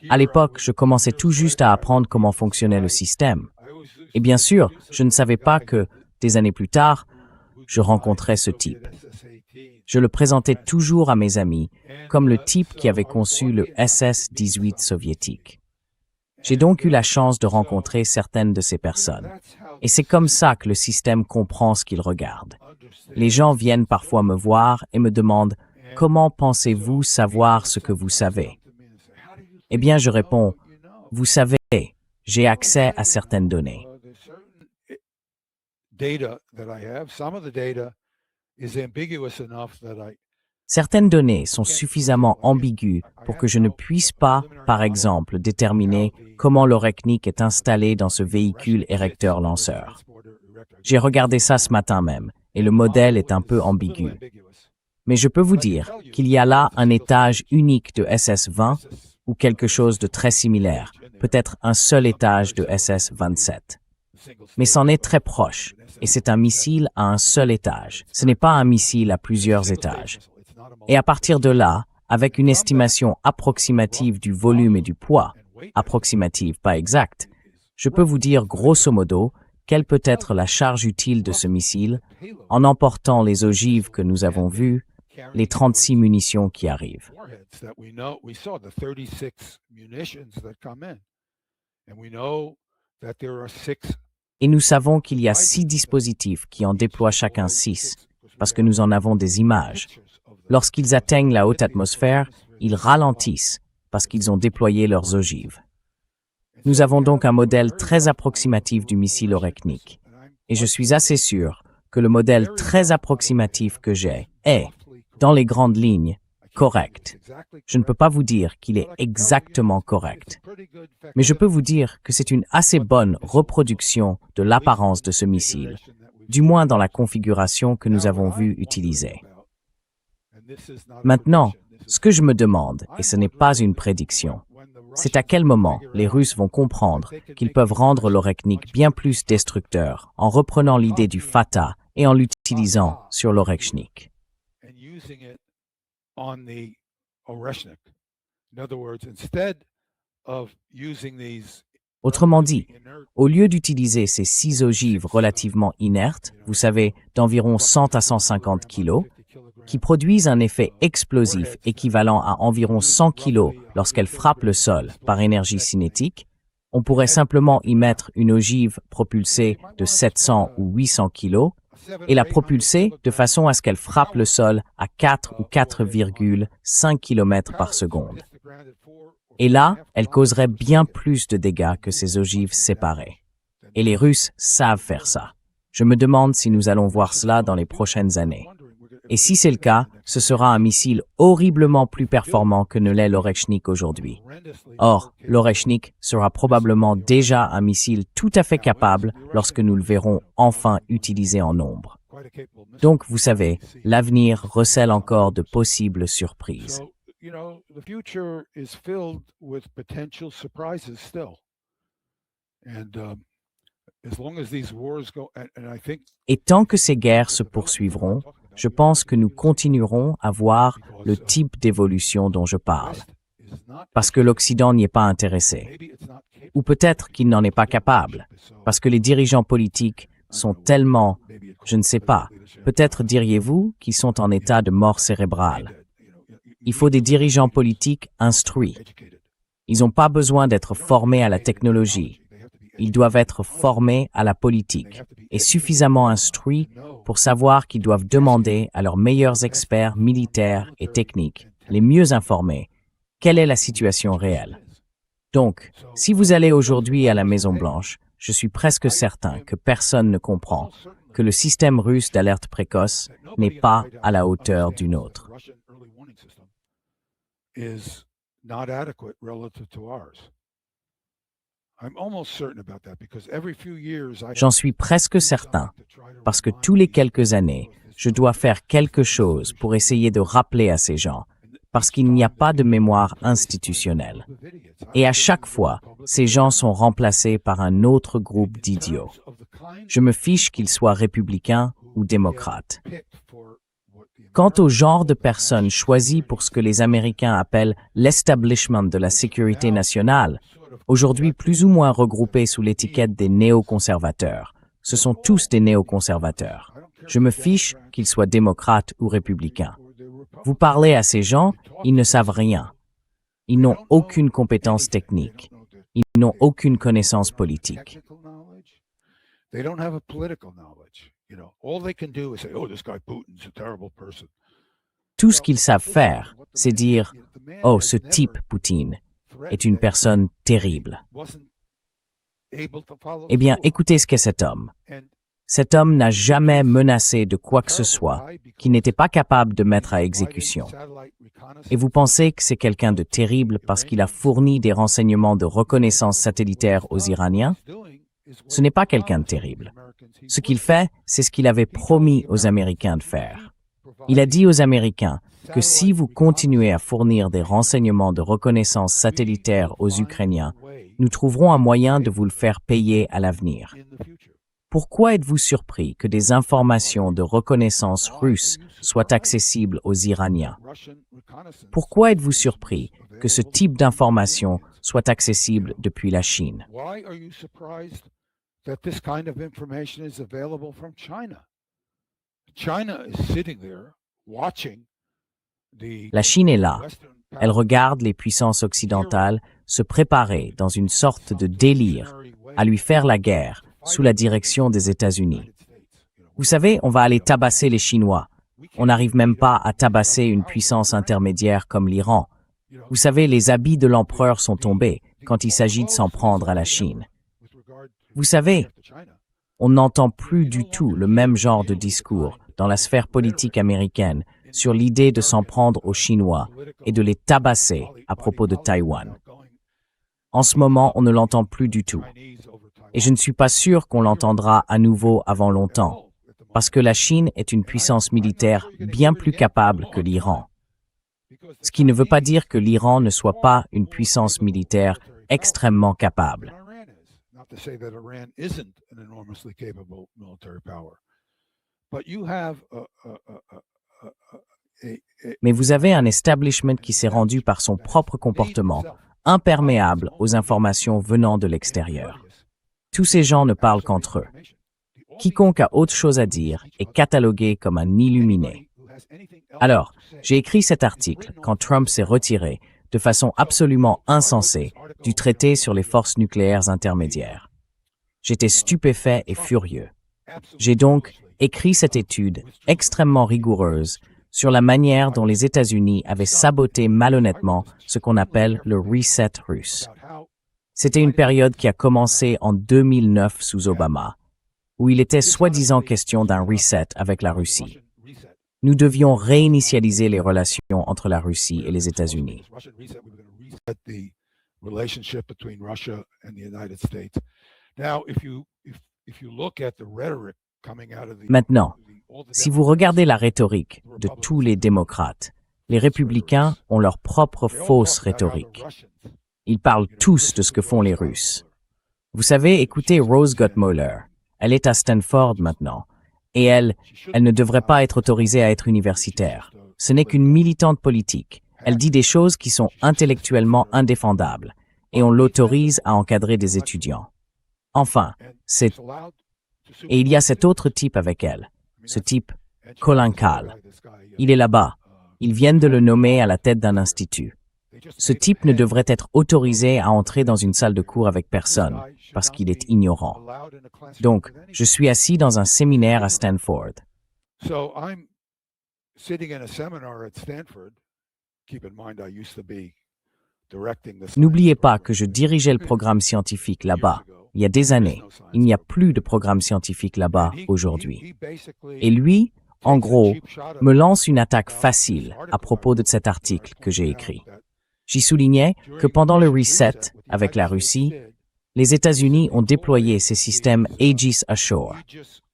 À l'époque, je commençais tout juste à apprendre comment fonctionnait le système. Et bien sûr, je ne savais pas que, des années plus tard, je rencontrais ce type. Je le présentais toujours à mes amis comme le type qui avait conçu le SS-18 soviétique. J'ai donc eu la chance de rencontrer certaines de ces personnes. Et c'est comme ça que le système comprend ce qu'il regarde. Les gens viennent parfois me voir et me demandent « Comment pensez-vous savoir ce que vous savez ?» Eh bien, je réponds « Vous savez, j'ai accès à certaines données. » Certaines données sont suffisamment ambiguës pour que je ne puisse pas, par exemple, déterminer comment l'Orekhnik est installé dans ce véhicule érecteur-lanceur. J'ai regardé ça ce matin même, et le modèle est un peu ambigu. Mais je peux vous dire qu'il y a là un étage unique de SS-20 ou quelque chose de très similaire, peut-être un seul étage de SS-27. Mais c'en est très proche, et c'est un missile à un seul étage. Ce n'est pas un missile à plusieurs étages. Et à partir de là, avec une estimation approximative du volume et du poids, approximative, pas exacte, je peux vous dire grosso modo quelle peut être la charge utile de ce missile en emportant les ogives que nous avons vues, les 36 munitions qui arrivent. Et nous savons qu'il y a 6 dispositifs qui en déploient chacun 6, parce que nous en avons des images. Lorsqu'ils atteignent la haute atmosphère, ils ralentissent parce qu'ils ont déployé leurs ogives. Nous avons donc un modèle très approximatif du missile Orekhnik. Et je suis assez sûr que le modèle très approximatif que j'ai est, dans les grandes lignes, correct. Je ne peux pas vous dire qu'il est exactement correct. Mais je peux vous dire que c'est une assez bonne reproduction de l'apparence de ce missile, du moins dans la configuration que nous avons vu utiliser. Maintenant, ce que je me demande, et ce n'est pas une prédiction, c'est à quel moment les Russes vont comprendre qu'ils peuvent rendre l'Orekhnik bien plus destructeur en reprenant l'idée du Fatah et en l'utilisant sur l'Orekhnik. Autrement dit, au lieu d'utiliser ces 6 ogives relativement inertes, vous savez, d'environ 100 à 150 kg, qui produisent un effet explosif équivalent à environ 100 kg lorsqu'elles frappent le sol par énergie cinétique, on pourrait simplement y mettre une ogive propulsée de 700 ou 800 kg et la propulser de façon à ce qu'elle frappe le sol à 4 ou 4,5 km par seconde. Et là, elle causerait bien plus de dégâts que ces ogives séparées. Et les Russes savent faire ça. Je me demande si nous allons voir cela dans les prochaines années. Et si c'est le cas, ce sera un missile horriblement plus performant que ne l'est l'Orekhnik aujourd'hui. Or, l'Orekhnik sera probablement déjà un missile tout à fait capable lorsque nous le verrons enfin utilisé en nombre. Donc, vous savez, l'avenir recèle encore de possibles surprises. Et tant que ces guerres se poursuivront, je pense que nous continuerons à voir le type d'évolution dont je parle, parce que l'Occident n'y est pas intéressé. Ou peut-être qu'il n'en est pas capable, parce que les dirigeants politiques sont tellement, je ne sais pas, peut-être diriez-vous, qu'ils sont en état de mort cérébrale. Il faut des dirigeants politiques instruits. Ils n'ont pas besoin d'être formés à la technologie. Ils doivent être formés à la politique et suffisamment instruits pour savoir qu'ils doivent demander à leurs meilleurs experts militaires et techniques, les mieux informés, quelle est la situation réelle. Donc, si vous allez aujourd'hui à la Maison-Blanche, je suis presque certain que personne ne comprend que le système russe d'alerte précoce n'est pas à la hauteur du nôtre. J'en suis presque certain, parce que tous les quelques années, je dois faire quelque chose pour essayer de rappeler à ces gens, parce qu'il n'y a pas de mémoire institutionnelle. Et à chaque fois, ces gens sont remplacés par un autre groupe d'idiots. Je me fiche qu'ils soient républicains ou démocrates. Quant au genre de personnes choisies pour ce que les Américains appellent l'establishment de la sécurité nationale, aujourd'hui plus ou moins regroupés sous l'étiquette des néoconservateurs, ce sont tous des néoconservateurs. Je me fiche qu'ils soient démocrates ou républicains. Vous parlez à ces gens, ils ne savent rien. Ils n'ont aucune compétence technique. Ils n'ont aucune connaissance politique. Tout ce qu'ils savent faire, c'est dire « Oh, ce type, Poutine, est une personne terrible. » Eh bien, écoutez ce qu'est cet homme. Cet homme n'a jamais menacé de quoi que ce soit qu'il n'était pas capable de mettre à exécution. Et vous pensez que c'est quelqu'un de terrible parce qu'il a fourni des renseignements de reconnaissance satellitaire aux Iraniens? Ce n'est pas quelqu'un de terrible. Ce qu'il fait, c'est ce qu'il avait promis aux Américains de faire. Il a dit aux Américains que si vous continuez à fournir des renseignements de reconnaissance satellitaire aux Ukrainiens, nous trouverons un moyen de vous le faire payer à l'avenir. Pourquoi êtes-vous surpris que des informations de reconnaissance russes soient accessibles aux Iraniens? Pourquoi êtes-vous surpris que ce type d'informations soit accessible depuis la Chine? La Chine est là. Elle regarde les puissances occidentales se préparer dans une sorte de délire à lui faire la guerre sous la direction des États-Unis. Vous savez, on va aller tabasser les Chinois. On n'arrive même pas à tabasser une puissance intermédiaire comme l'Iran. Vous savez, les habits de l'empereur sont tombés quand il s'agit de s'en prendre à la Chine. Vous savez, on n'entend plus du tout le même genre de discours dans la sphère politique américaine sur l'idée de s'en prendre aux Chinois et de les tabasser à propos de Taïwan. En ce moment, on ne l'entend plus du tout. Et je ne suis pas sûr qu'on l'entendra à nouveau avant longtemps, parce que la Chine est une puissance militaire bien plus capable que l'Iran. Ce qui ne veut pas dire que l'Iran ne soit pas une puissance militaire extrêmement capable. Mais vous avez un establishment qui s'est rendu par son propre comportement imperméable aux informations venant de l'extérieur. Tous ces gens ne parlent qu'entre eux. Quiconque a autre chose à dire est catalogué comme un illuminé. Alors, j'ai écrit cet article quand Trump s'est retiré, de façon absolument insensée, du traité sur les forces nucléaires intermédiaires. J'étais stupéfait et furieux. J'ai donc écrit cette étude extrêmement rigoureuse sur la manière dont les États-Unis avaient saboté malhonnêtement ce qu'on appelle le reset russe. C'était une période qui a commencé en 2009 sous Obama, où il était soi-disant question d'un reset avec la Russie. Nous devions réinitialiser les relations entre la Russie et les États-Unis. Maintenant, si vous regardez la rhétorique de tous les démocrates, les républicains ont leur propre fausse rhétorique. Ils parlent tous de ce que font les Russes. Vous savez, écoutez Rose Gottemoeller. Elle est à Stanford maintenant. Et elle ne devrait pas être autorisée à être universitaire. Ce n'est qu'une militante politique. Elle dit des choses qui sont intellectuellement indéfendables. Et on l'autorise à encadrer des étudiants. Enfin, Et il y a cet autre type avec elle. Ce type, Colin Kahl. Il est là-bas. Ils viennent de le nommer à la tête d'un institut. Ce type ne devrait être autorisé à entrer dans une salle de cours avec personne, parce qu'il est ignorant. Donc, je suis assis dans un séminaire à Stanford. N'oubliez pas que je dirigeais le programme scientifique là-bas, il y a des années. Il n'y a plus de programme scientifique là-bas aujourd'hui. Et lui, en gros, me lance une attaque facile à propos de cet article que j'ai écrit. J'y soulignais que pendant le reset avec la Russie, les États-Unis ont déployé ces systèmes Aegis Ashore.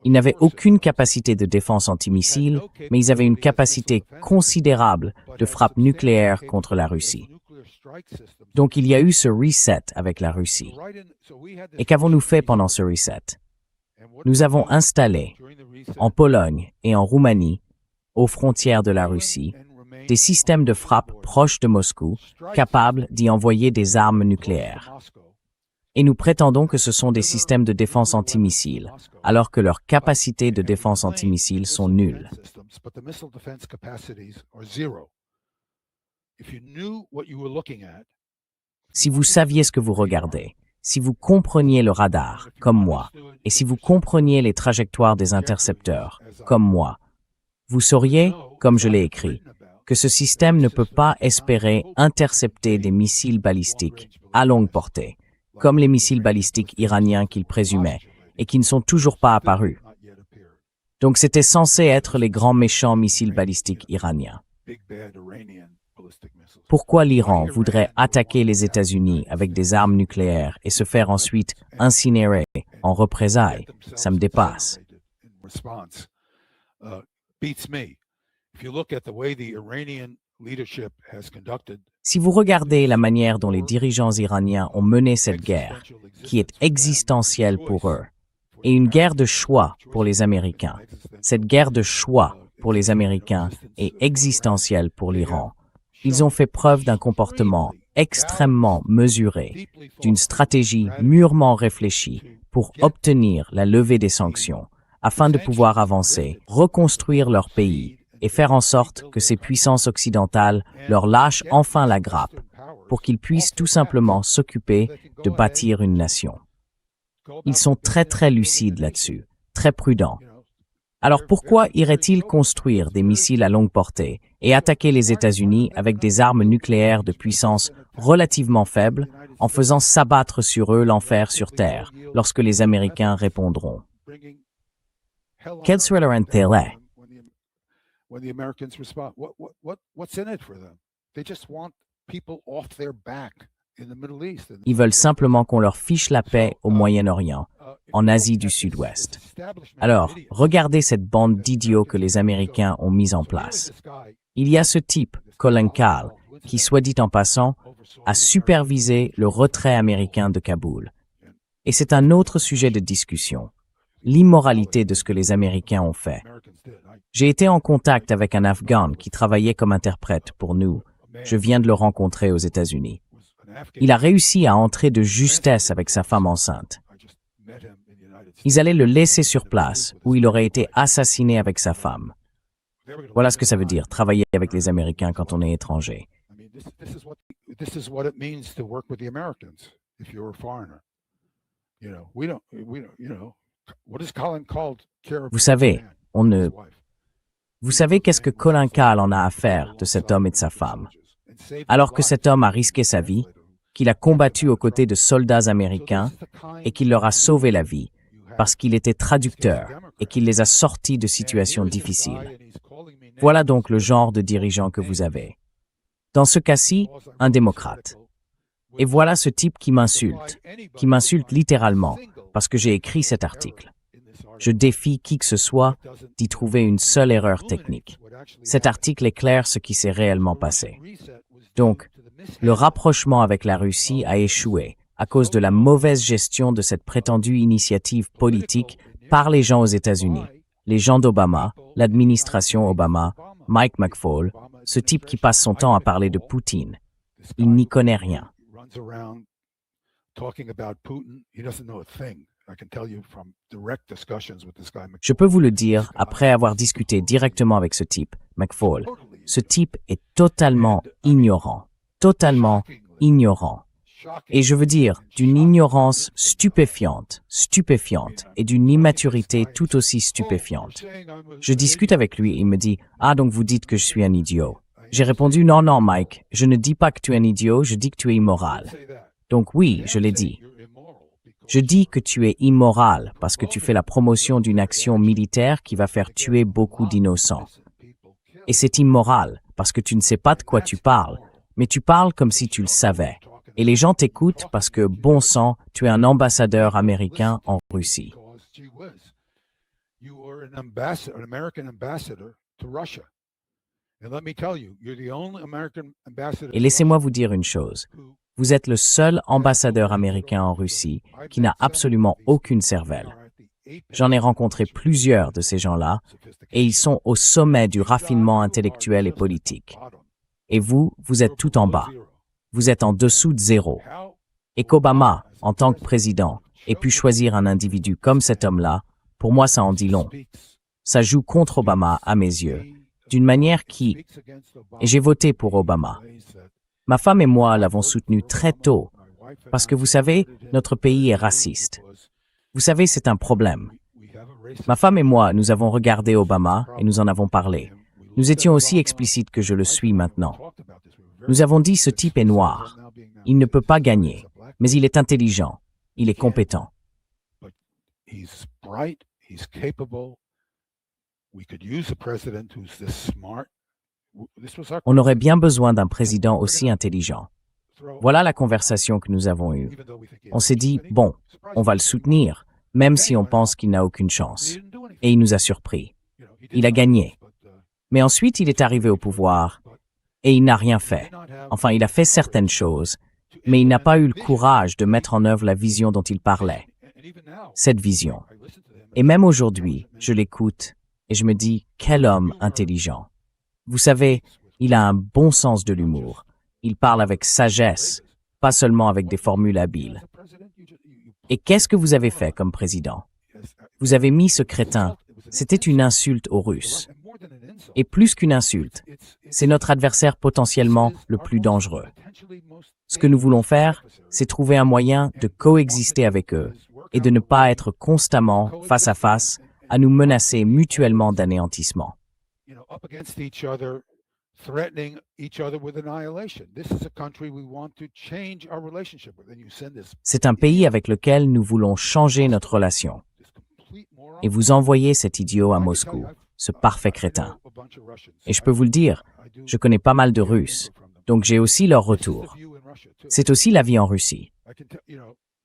Ils n'avaient aucune capacité de défense antimissile, mais ils avaient une capacité considérable de frappe nucléaire contre la Russie. Donc il y a eu ce reset avec la Russie. Et qu'avons-nous fait pendant ce reset? Nous avons installé, en Pologne et en Roumanie, aux frontières de la Russie, des systèmes de frappe proches de Moscou, capables d'y envoyer des armes nucléaires. Et nous prétendons que ce sont des systèmes de défense antimissiles, alors que leurs capacités de défense antimissiles sont nulles. Si vous saviez ce que vous regardez, si vous compreniez le radar, comme moi, et si vous compreniez les trajectoires des intercepteurs, comme moi, vous sauriez, comme je l'ai écrit, que ce système ne peut pas espérer intercepter des missiles balistiques à longue portée, comme les missiles balistiques iraniens qu'il présumait, et qui ne sont toujours pas apparus. Donc c'était censé être les grands méchants missiles balistiques iraniens. Pourquoi l'Iran voudrait attaquer les États-Unis avec des armes nucléaires et se faire ensuite incinérer en représailles? Ça me dépasse. Si vous regardez la manière dont les dirigeants iraniens ont mené cette guerre, qui est existentielle pour eux, et une guerre de choix pour les Américains, cette guerre de choix pour les Américains est existentielle pour l'Iran. Ils ont fait preuve d'un comportement extrêmement mesuré, d'une stratégie mûrement réfléchie pour obtenir la levée des sanctions, afin de pouvoir avancer, reconstruire leur pays et faire en sorte que ces puissances occidentales leur lâchent enfin la grappe pour qu'ils puissent tout simplement s'occuper de bâtir une nation. Ils sont très lucides là-dessus, très prudents. Alors pourquoi iraient-ils construire des missiles à longue portée et attaquer les États-Unis avec des armes nucléaires de puissance relativement faible en faisant s'abattre sur eux l'enfer sur Terre lorsque les Américains répondront? Quel serait leur intérêt? Ils veulent simplement qu'on leur fiche la paix au Moyen-Orient, en Asie du Sud-Ouest. Alors, regardez cette bande d'idiots que les Américains ont mise en place. Il y a ce type, Colin Kahl, qui, soit dit en passant, a supervisé le retrait américain de Kaboul. Et c'est un autre sujet de discussion, l'immoralité de ce que les Américains ont fait. J'ai été en contact avec un Afghan qui travaillait comme interprète pour nous. Je viens de le rencontrer aux États-Unis. Il a réussi à entrer de justesse avec sa femme enceinte. Ils allaient le laisser sur place, où il aurait été assassiné avec sa femme. Voilà ce que ça veut dire, travailler avec les Américains quand on est étranger. Vous savez, Vous savez qu'est-ce que Colin Kahl en a à faire de cet homme et de sa femme? Alors que cet homme a risqué sa vie, qu'il a combattu aux côtés de soldats américains et qu'il leur a sauvé la vie, parce qu'il était traducteur et qu'il les a sortis de situations difficiles. Voilà donc le genre de dirigeant que vous avez. Dans ce cas-ci, un démocrate. Et voilà ce type qui m'insulte littéralement, parce que j'ai écrit cet article. Je défie qui que ce soit d'y trouver une seule erreur technique. Cet article éclaire ce qui s'est réellement passé. Donc, le rapprochement avec la Russie a échoué à cause de la mauvaise gestion de cette prétendue initiative politique par les gens aux États-Unis, les gens d'Obama, l'administration Obama, Mike McFaul, ce type qui passe son temps à parler de Poutine. Il n'y connaît rien. Je peux vous le dire après avoir discuté directement avec ce type, McFaul. Ce type est totalement ignorant. Et je veux dire, d'une ignorance stupéfiante, et d'une immaturité tout aussi stupéfiante. Je discute avec lui et il me dit « Ah, donc vous dites que je suis un idiot. » J'ai répondu « Non, non, Mike, je ne dis pas que tu es un idiot, je dis que tu es immoral. » Donc oui, je l'ai dit. Je dis que tu es immoral parce que tu fais la promotion d'une action militaire qui va faire tuer beaucoup d'innocents. Et c'est immoral parce que tu ne sais pas de quoi tu parles, mais tu parles comme si tu le savais. Et les gens t'écoutent parce que, bon sang, tu es un ambassadeur américain en Russie. Et laissez-moi vous dire une chose. Vous êtes le seul ambassadeur américain en Russie qui n'a absolument aucune cervelle. J'en ai rencontré plusieurs de ces gens-là, et ils sont au sommet du raffinement intellectuel et politique. Et vous êtes tout en bas. Vous êtes en dessous de zéro. Et qu'Obama, en tant que président, ait pu choisir un individu comme cet homme-là, pour moi ça en dit long. Ça joue contre Obama à mes yeux, d'une manière qui... Et j'ai voté pour Obama. Ma femme et moi l'avons soutenu très tôt, parce que vous savez, notre pays est raciste. Vous savez, c'est un problème. Ma femme et moi, nous avons regardé Obama et nous en avons parlé. Nous étions aussi explicites que je le suis maintenant. Nous avons dit ce type est noir. Il ne peut pas gagner, mais il est intelligent, il est compétent. On aurait bien besoin d'un président aussi intelligent. Voilà la conversation que nous avons eue. On s'est dit, bon, on va le soutenir, même si on pense qu'il n'a aucune chance. Et il nous a surpris. Il a gagné. Mais ensuite, il est arrivé au pouvoir et il n'a rien fait. Enfin, il a fait certaines choses, mais il n'a pas eu le courage de mettre en œuvre la vision dont il parlait. Cette vision. Et même aujourd'hui, je l'écoute et je me dis, quel homme intelligent. Vous savez, il a un bon sens de l'humour. Il parle avec sagesse, pas seulement avec des formules habiles. Et qu'est-ce que vous avez fait comme président? Vous avez mis ce crétin. C'était une insulte aux Russes. Et plus qu'une insulte, c'est notre adversaire potentiellement le plus dangereux. Ce que nous voulons faire, c'est trouver un moyen de coexister avec eux et de ne pas être constamment face à face à nous menacer mutuellement d'anéantissement. C'est un pays avec lequel nous voulons changer notre relation. Et vous envoyez cet idiot à Moscou, ce parfait crétin. Et je peux vous le dire, je connais pas mal de Russes, donc j'ai aussi leur retour. C'est aussi la vie en Russie.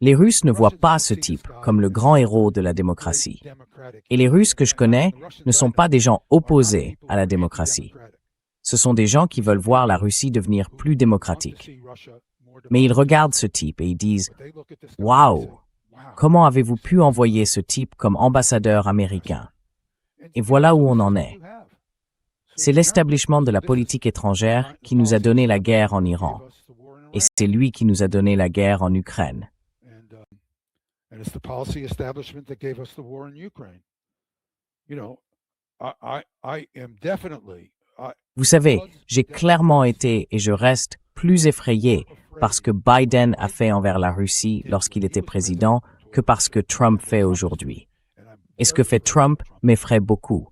Les Russes ne voient pas ce type comme le grand héros de la démocratie. Et les Russes que je connais ne sont pas des gens opposés à la démocratie. Ce sont des gens qui veulent voir la Russie devenir plus démocratique. Mais ils regardent ce type et ils disent « Waouh, comment avez-vous pu envoyer ce type comme ambassadeur américain ?» Et voilà où on en est. C'est l'établissement de la politique étrangère qui nous a donné la guerre en Iran. Et c'est lui qui nous a donné la guerre en Ukraine. Vous savez, j'ai clairement été et je reste plus effrayé par ce que Biden a fait envers la Russie lorsqu'il était président que par ce que Trump fait aujourd'hui. Et ce que fait Trump m'effraie beaucoup.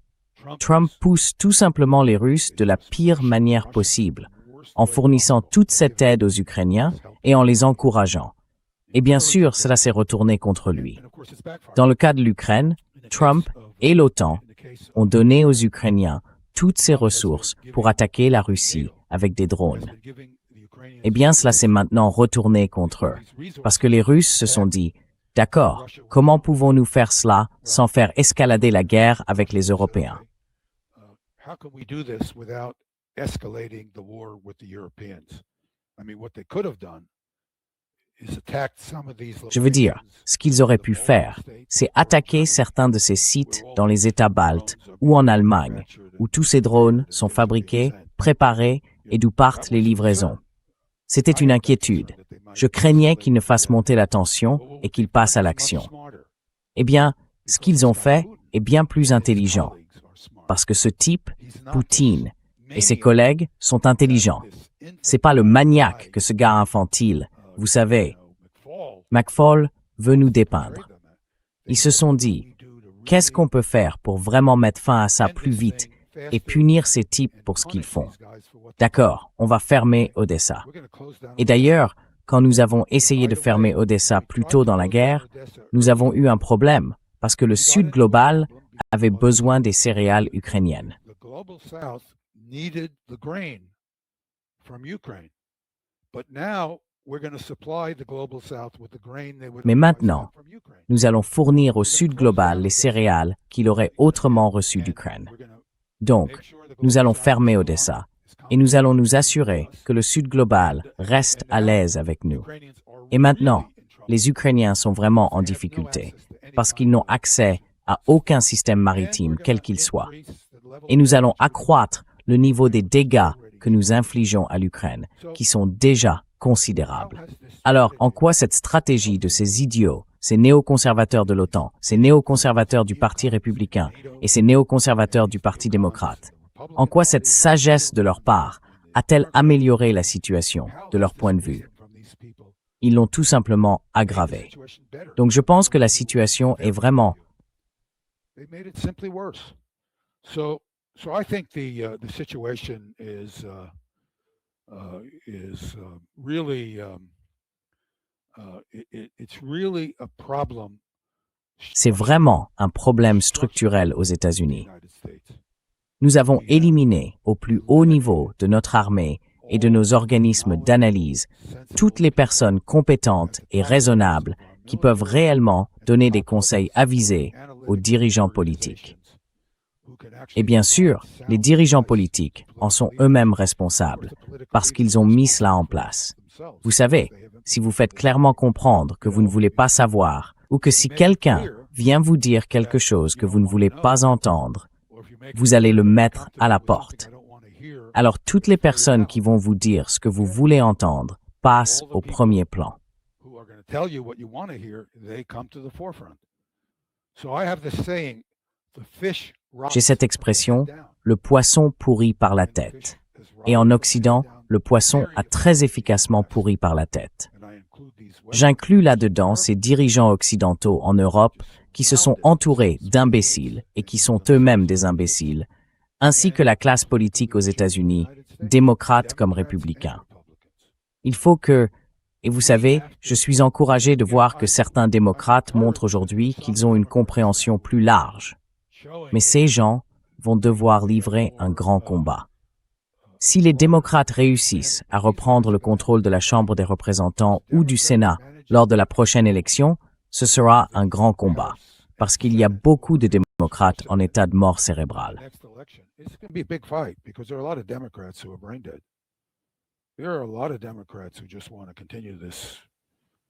Trump pousse tout simplement les Russes de la pire manière possible, en fournissant toute cette aide aux Ukrainiens et en les encourageant. Et bien sûr, cela s'est retourné contre lui. Dans le cas de l'Ukraine, Trump et l'OTAN ont donné aux Ukrainiens toutes ces ressources pour attaquer la Russie avec des drones. Eh bien, cela s'est maintenant retourné contre eux, parce que les Russes se sont dit « D'accord, comment pouvons-nous faire cela sans faire escalader la guerre avec les Européens ?» Je veux dire, ce qu'ils auraient pu faire, c'est attaquer certains de ces sites dans les États baltes ou en Allemagne, où tous ces drones sont fabriqués, préparés et d'où partent les livraisons. C'était une inquiétude. Je craignais qu'ils ne fassent monter la tension et qu'ils passent à l'action. Eh bien, ce qu'ils ont fait est bien plus intelligent, parce que ce type, Poutine, et ses collègues sont intelligents. C'est pas le maniaque que ce gars infantile, vous savez. McFaul veut nous dépeindre. Ils se sont dit, qu'est-ce qu'on peut faire pour vraiment mettre fin à ça plus vite et punir ces types pour ce qu'ils font? D'accord, on va fermer Odessa. Et d'ailleurs, quand nous avons essayé de fermer Odessa plus tôt dans la guerre, nous avons eu un problème parce que le Sud global avait besoin des céréales ukrainiennes. Mais maintenant, nous allons fournir au Sud global les céréales qu'il aurait autrement reçues d'Ukraine. Donc, nous allons fermer Odessa et nous allons nous assurer que le Sud global reste à l'aise avec nous. Et maintenant, les Ukrainiens sont vraiment en difficulté parce qu'ils n'ont accès à aucun système maritime, quel qu'il soit. Et nous allons accroître le niveau des dégâts que nous infligeons à l'Ukraine, qui sont déjà considérable. Alors, en quoi cette stratégie de ces idiots, ces néoconservateurs de l'OTAN, ces néoconservateurs du Parti républicain et ces néoconservateurs du Parti démocrate, en quoi cette sagesse de leur part a-t-elle amélioré la situation de leur point de vue? Ils l'ont tout simplement aggravée. Donc je pense que la situation est vraiment... So I think the situation is really it's really a problem. C'est vraiment un problème structurel aux États-Unis. Nous avons éliminé au plus haut niveau de notre armée et de nos organismes d'analyse toutes les personnes compétentes et raisonnables qui peuvent réellement donner des conseils avisés aux dirigeants politiques. Et bien sûr, les dirigeants politiques en sont eux-mêmes responsables parce qu'ils ont mis cela en place. Vous savez, si vous faites clairement comprendre que vous ne voulez pas savoir ou que si quelqu'un vient vous dire quelque chose que vous ne voulez pas entendre, vous allez le mettre à la porte. Alors toutes les personnes qui vont vous dire ce que vous voulez entendre passent au premier plan. J'ai cette expression, le poisson pourri par la tête. Et en Occident, le poisson a très efficacement pourri par la tête. J'inclus là-dedans ces dirigeants occidentaux en Europe qui se sont entourés d'imbéciles et qui sont eux-mêmes des imbéciles, ainsi que la classe politique aux États-Unis, démocrates comme républicains. Il faut que, et vous savez, je suis encouragé de voir que certains démocrates montrent aujourd'hui qu'ils ont une compréhension plus large. Mais ces gens vont devoir livrer un grand combat. Si les démocrates réussissent à reprendre le contrôle de la Chambre des représentants ou du Sénat lors de la prochaine élection, ce sera un grand combat, parce qu'il y a beaucoup de démocrates en état de mort cérébrale.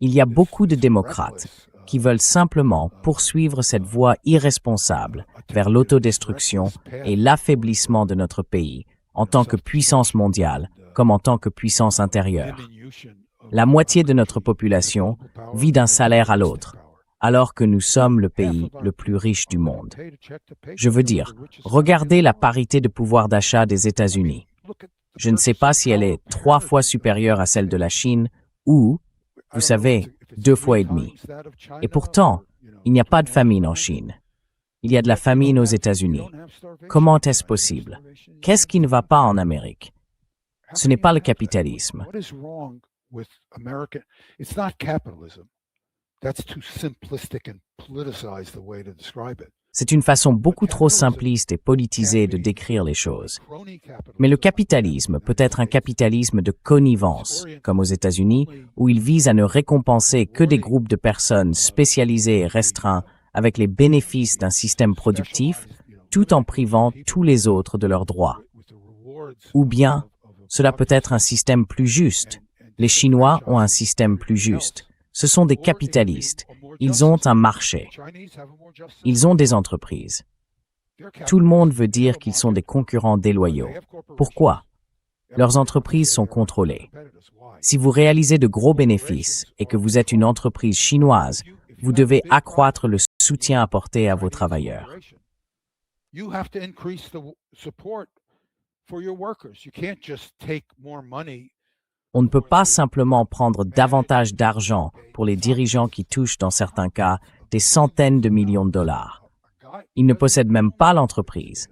Il y a beaucoup de démocrates qui veulent simplement poursuivre cette voie irresponsable vers l'autodestruction et l'affaiblissement de notre pays en tant que puissance mondiale comme en tant que puissance intérieure. La moitié de notre population vit d'un salaire à l'autre, alors que nous sommes le pays le plus riche du monde. Je veux dire, regardez la parité de pouvoir d'achat des États-Unis. Je ne sais pas si elle est 3 fois supérieure à celle de la Chine ou, vous savez, 2 fois et demi. Et pourtant, il n'y a pas de famine en Chine. Il y a de la famine aux États-Unis. Comment est-ce possible? Qu'est-ce qui ne va pas en Amérique? Ce n'est pas le capitalisme. C'est une façon beaucoup trop simpliste et politisée de décrire les choses. Mais le capitalisme peut être un capitalisme de connivence, comme aux États-Unis, où il vise à ne récompenser que des groupes de personnes spécialisées et restreints avec les bénéfices d'un système productif, tout en privant tous les autres de leurs droits. Ou bien, cela peut être un système plus juste. Les Chinois ont un système plus juste. Ce sont des capitalistes. Ils ont un marché. Ils ont des entreprises. Tout le monde veut dire qu'ils sont des concurrents déloyaux. Pourquoi? Leurs entreprises sont contrôlées. Si vous réalisez de gros bénéfices et que vous êtes une entreprise chinoise, vous devez accroître le soutien apporté à vos travailleurs. On ne peut pas simplement prendre davantage d'argent pour les dirigeants qui touchent, dans certains cas, des centaines de millions de dollars. Il ne possède même pas l'entreprise.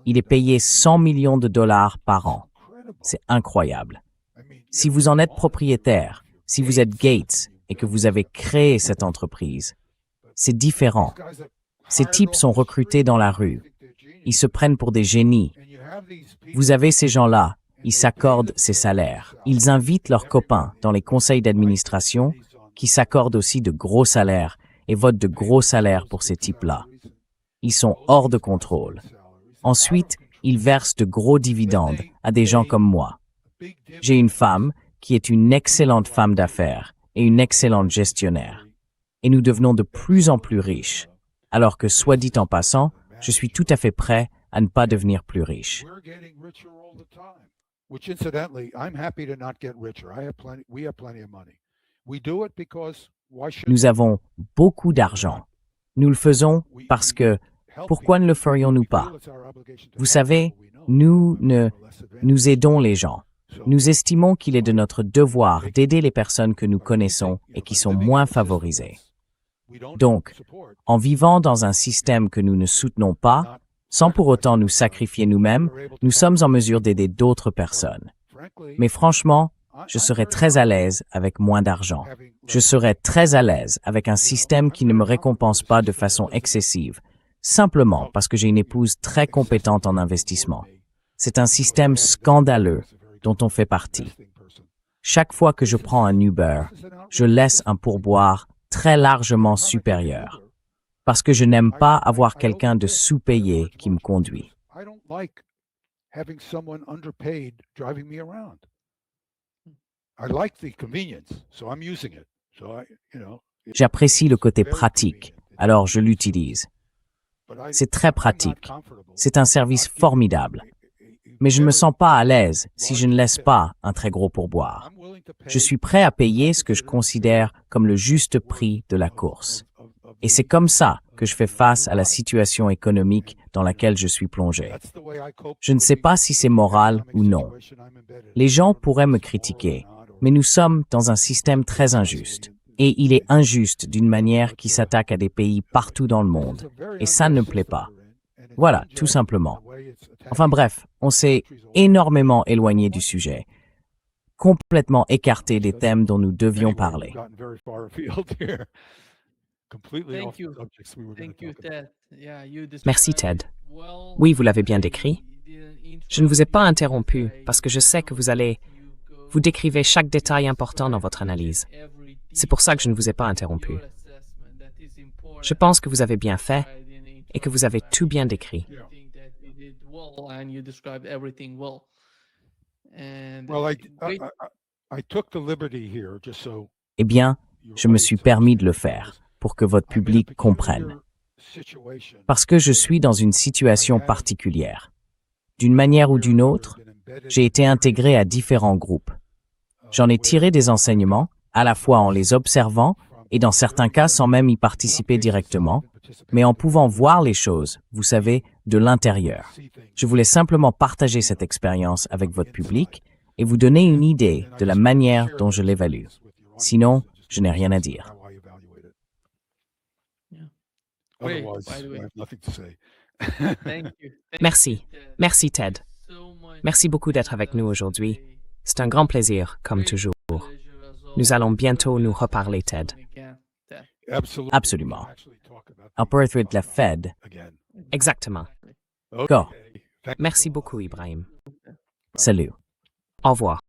Il est payé 100 millions de dollars par an. C'est incroyable. Si vous en êtes propriétaire, si vous êtes Gates et que vous avez créé cette entreprise, c'est différent. Ces types sont recrutés dans la rue. Ils se prennent pour des génies. Vous avez ces gens-là. Ils s'accordent ces salaires. Ils invitent leurs copains dans les conseils d'administration qui s'accordent aussi de gros salaires et votent de gros salaires pour ces types-là. Ils sont hors de contrôle. Ensuite, ils versent de gros dividendes à des gens comme moi. J'ai une femme qui est une excellente femme d'affaires et une excellente gestionnaire. Et nous devenons de plus en plus riches, alors que, soit dit en passant, je suis tout à fait prêt à ne pas devenir plus riche. which incidentally, I'm happy to not get richer. We have plenty of money. We do it because why should Nous avons beaucoup d'argent. Nous le faisons parce que pourquoi ne le ferions-nous pas? Vous savez, nous aidons les gens. Nous estimons qu'il est de notre devoir d'aider les personnes que nous connaissons et qui sont moins favorisées. Donc, en vivant dans un système que nous ne soutenons pas, sans pour autant nous sacrifier nous-mêmes, nous sommes en mesure d'aider d'autres personnes. Mais franchement, je serais très à l'aise avec moins d'argent. Je serais très à l'aise avec un système qui ne me récompense pas de façon excessive, simplement parce que j'ai une épouse très compétente en investissement. C'est un système scandaleux dont on fait partie. Chaque fois que je prends un Uber, je laisse un pourboire très largement supérieur, parce que je n'aime pas avoir quelqu'un de sous-payé qui me conduit. I don't like having someone underpaid driving me around. I like the convenience, so I'm using it. J'apprécie le côté pratique, alors je l'utilise. C'est très pratique. C'est un service formidable. Mais je ne me sens pas à l'aise si je ne laisse pas un très gros pourboire. Je suis prêt à payer ce que je considère comme le juste prix de la course. Et c'est comme ça que je fais face à la situation économique dans laquelle je suis plongé. Je ne sais pas si c'est moral ou non. Les gens pourraient me critiquer, mais nous sommes dans un système très injuste. Et il est injuste d'une manière qui s'attaque à des pays partout dans le monde. Et ça ne me plaît pas. Voilà, tout simplement. Enfin bref, on s'est énormément éloigné du sujet, complètement écarté des thèmes dont nous devions parler. Merci Ted. Oui, vous l'avez bien décrit. Je ne vous ai pas interrompu parce que je sais que vous décrivez chaque détail important dans votre analyse. C'est pour ça que je ne vous ai pas interrompu. Je pense que vous avez bien fait et que vous avez tout bien décrit. Eh bien, je me suis permis de le faire pour que votre public comprenne. Parce que je suis dans une situation particulière. D'une manière ou d'une autre, j'ai été intégré à différents groupes. J'en ai tiré des enseignements, à la fois en les observant et dans certains cas sans même y participer directement, mais en pouvant voir les choses, vous savez, de l'intérieur. Je voulais simplement partager cette expérience avec votre public et vous donner une idée de la manière dont je l'évalue. Sinon, je n'ai rien à dire. Merci. Merci Ted. Merci beaucoup d'être avec nous aujourd'hui. C'est un grand plaisir, comme toujours. Nous allons bientôt nous reparler, Ted. Absolument. On peut être de la Fed. Exactement. D'accord. Merci beaucoup, Ibrahim. Salut. Au revoir.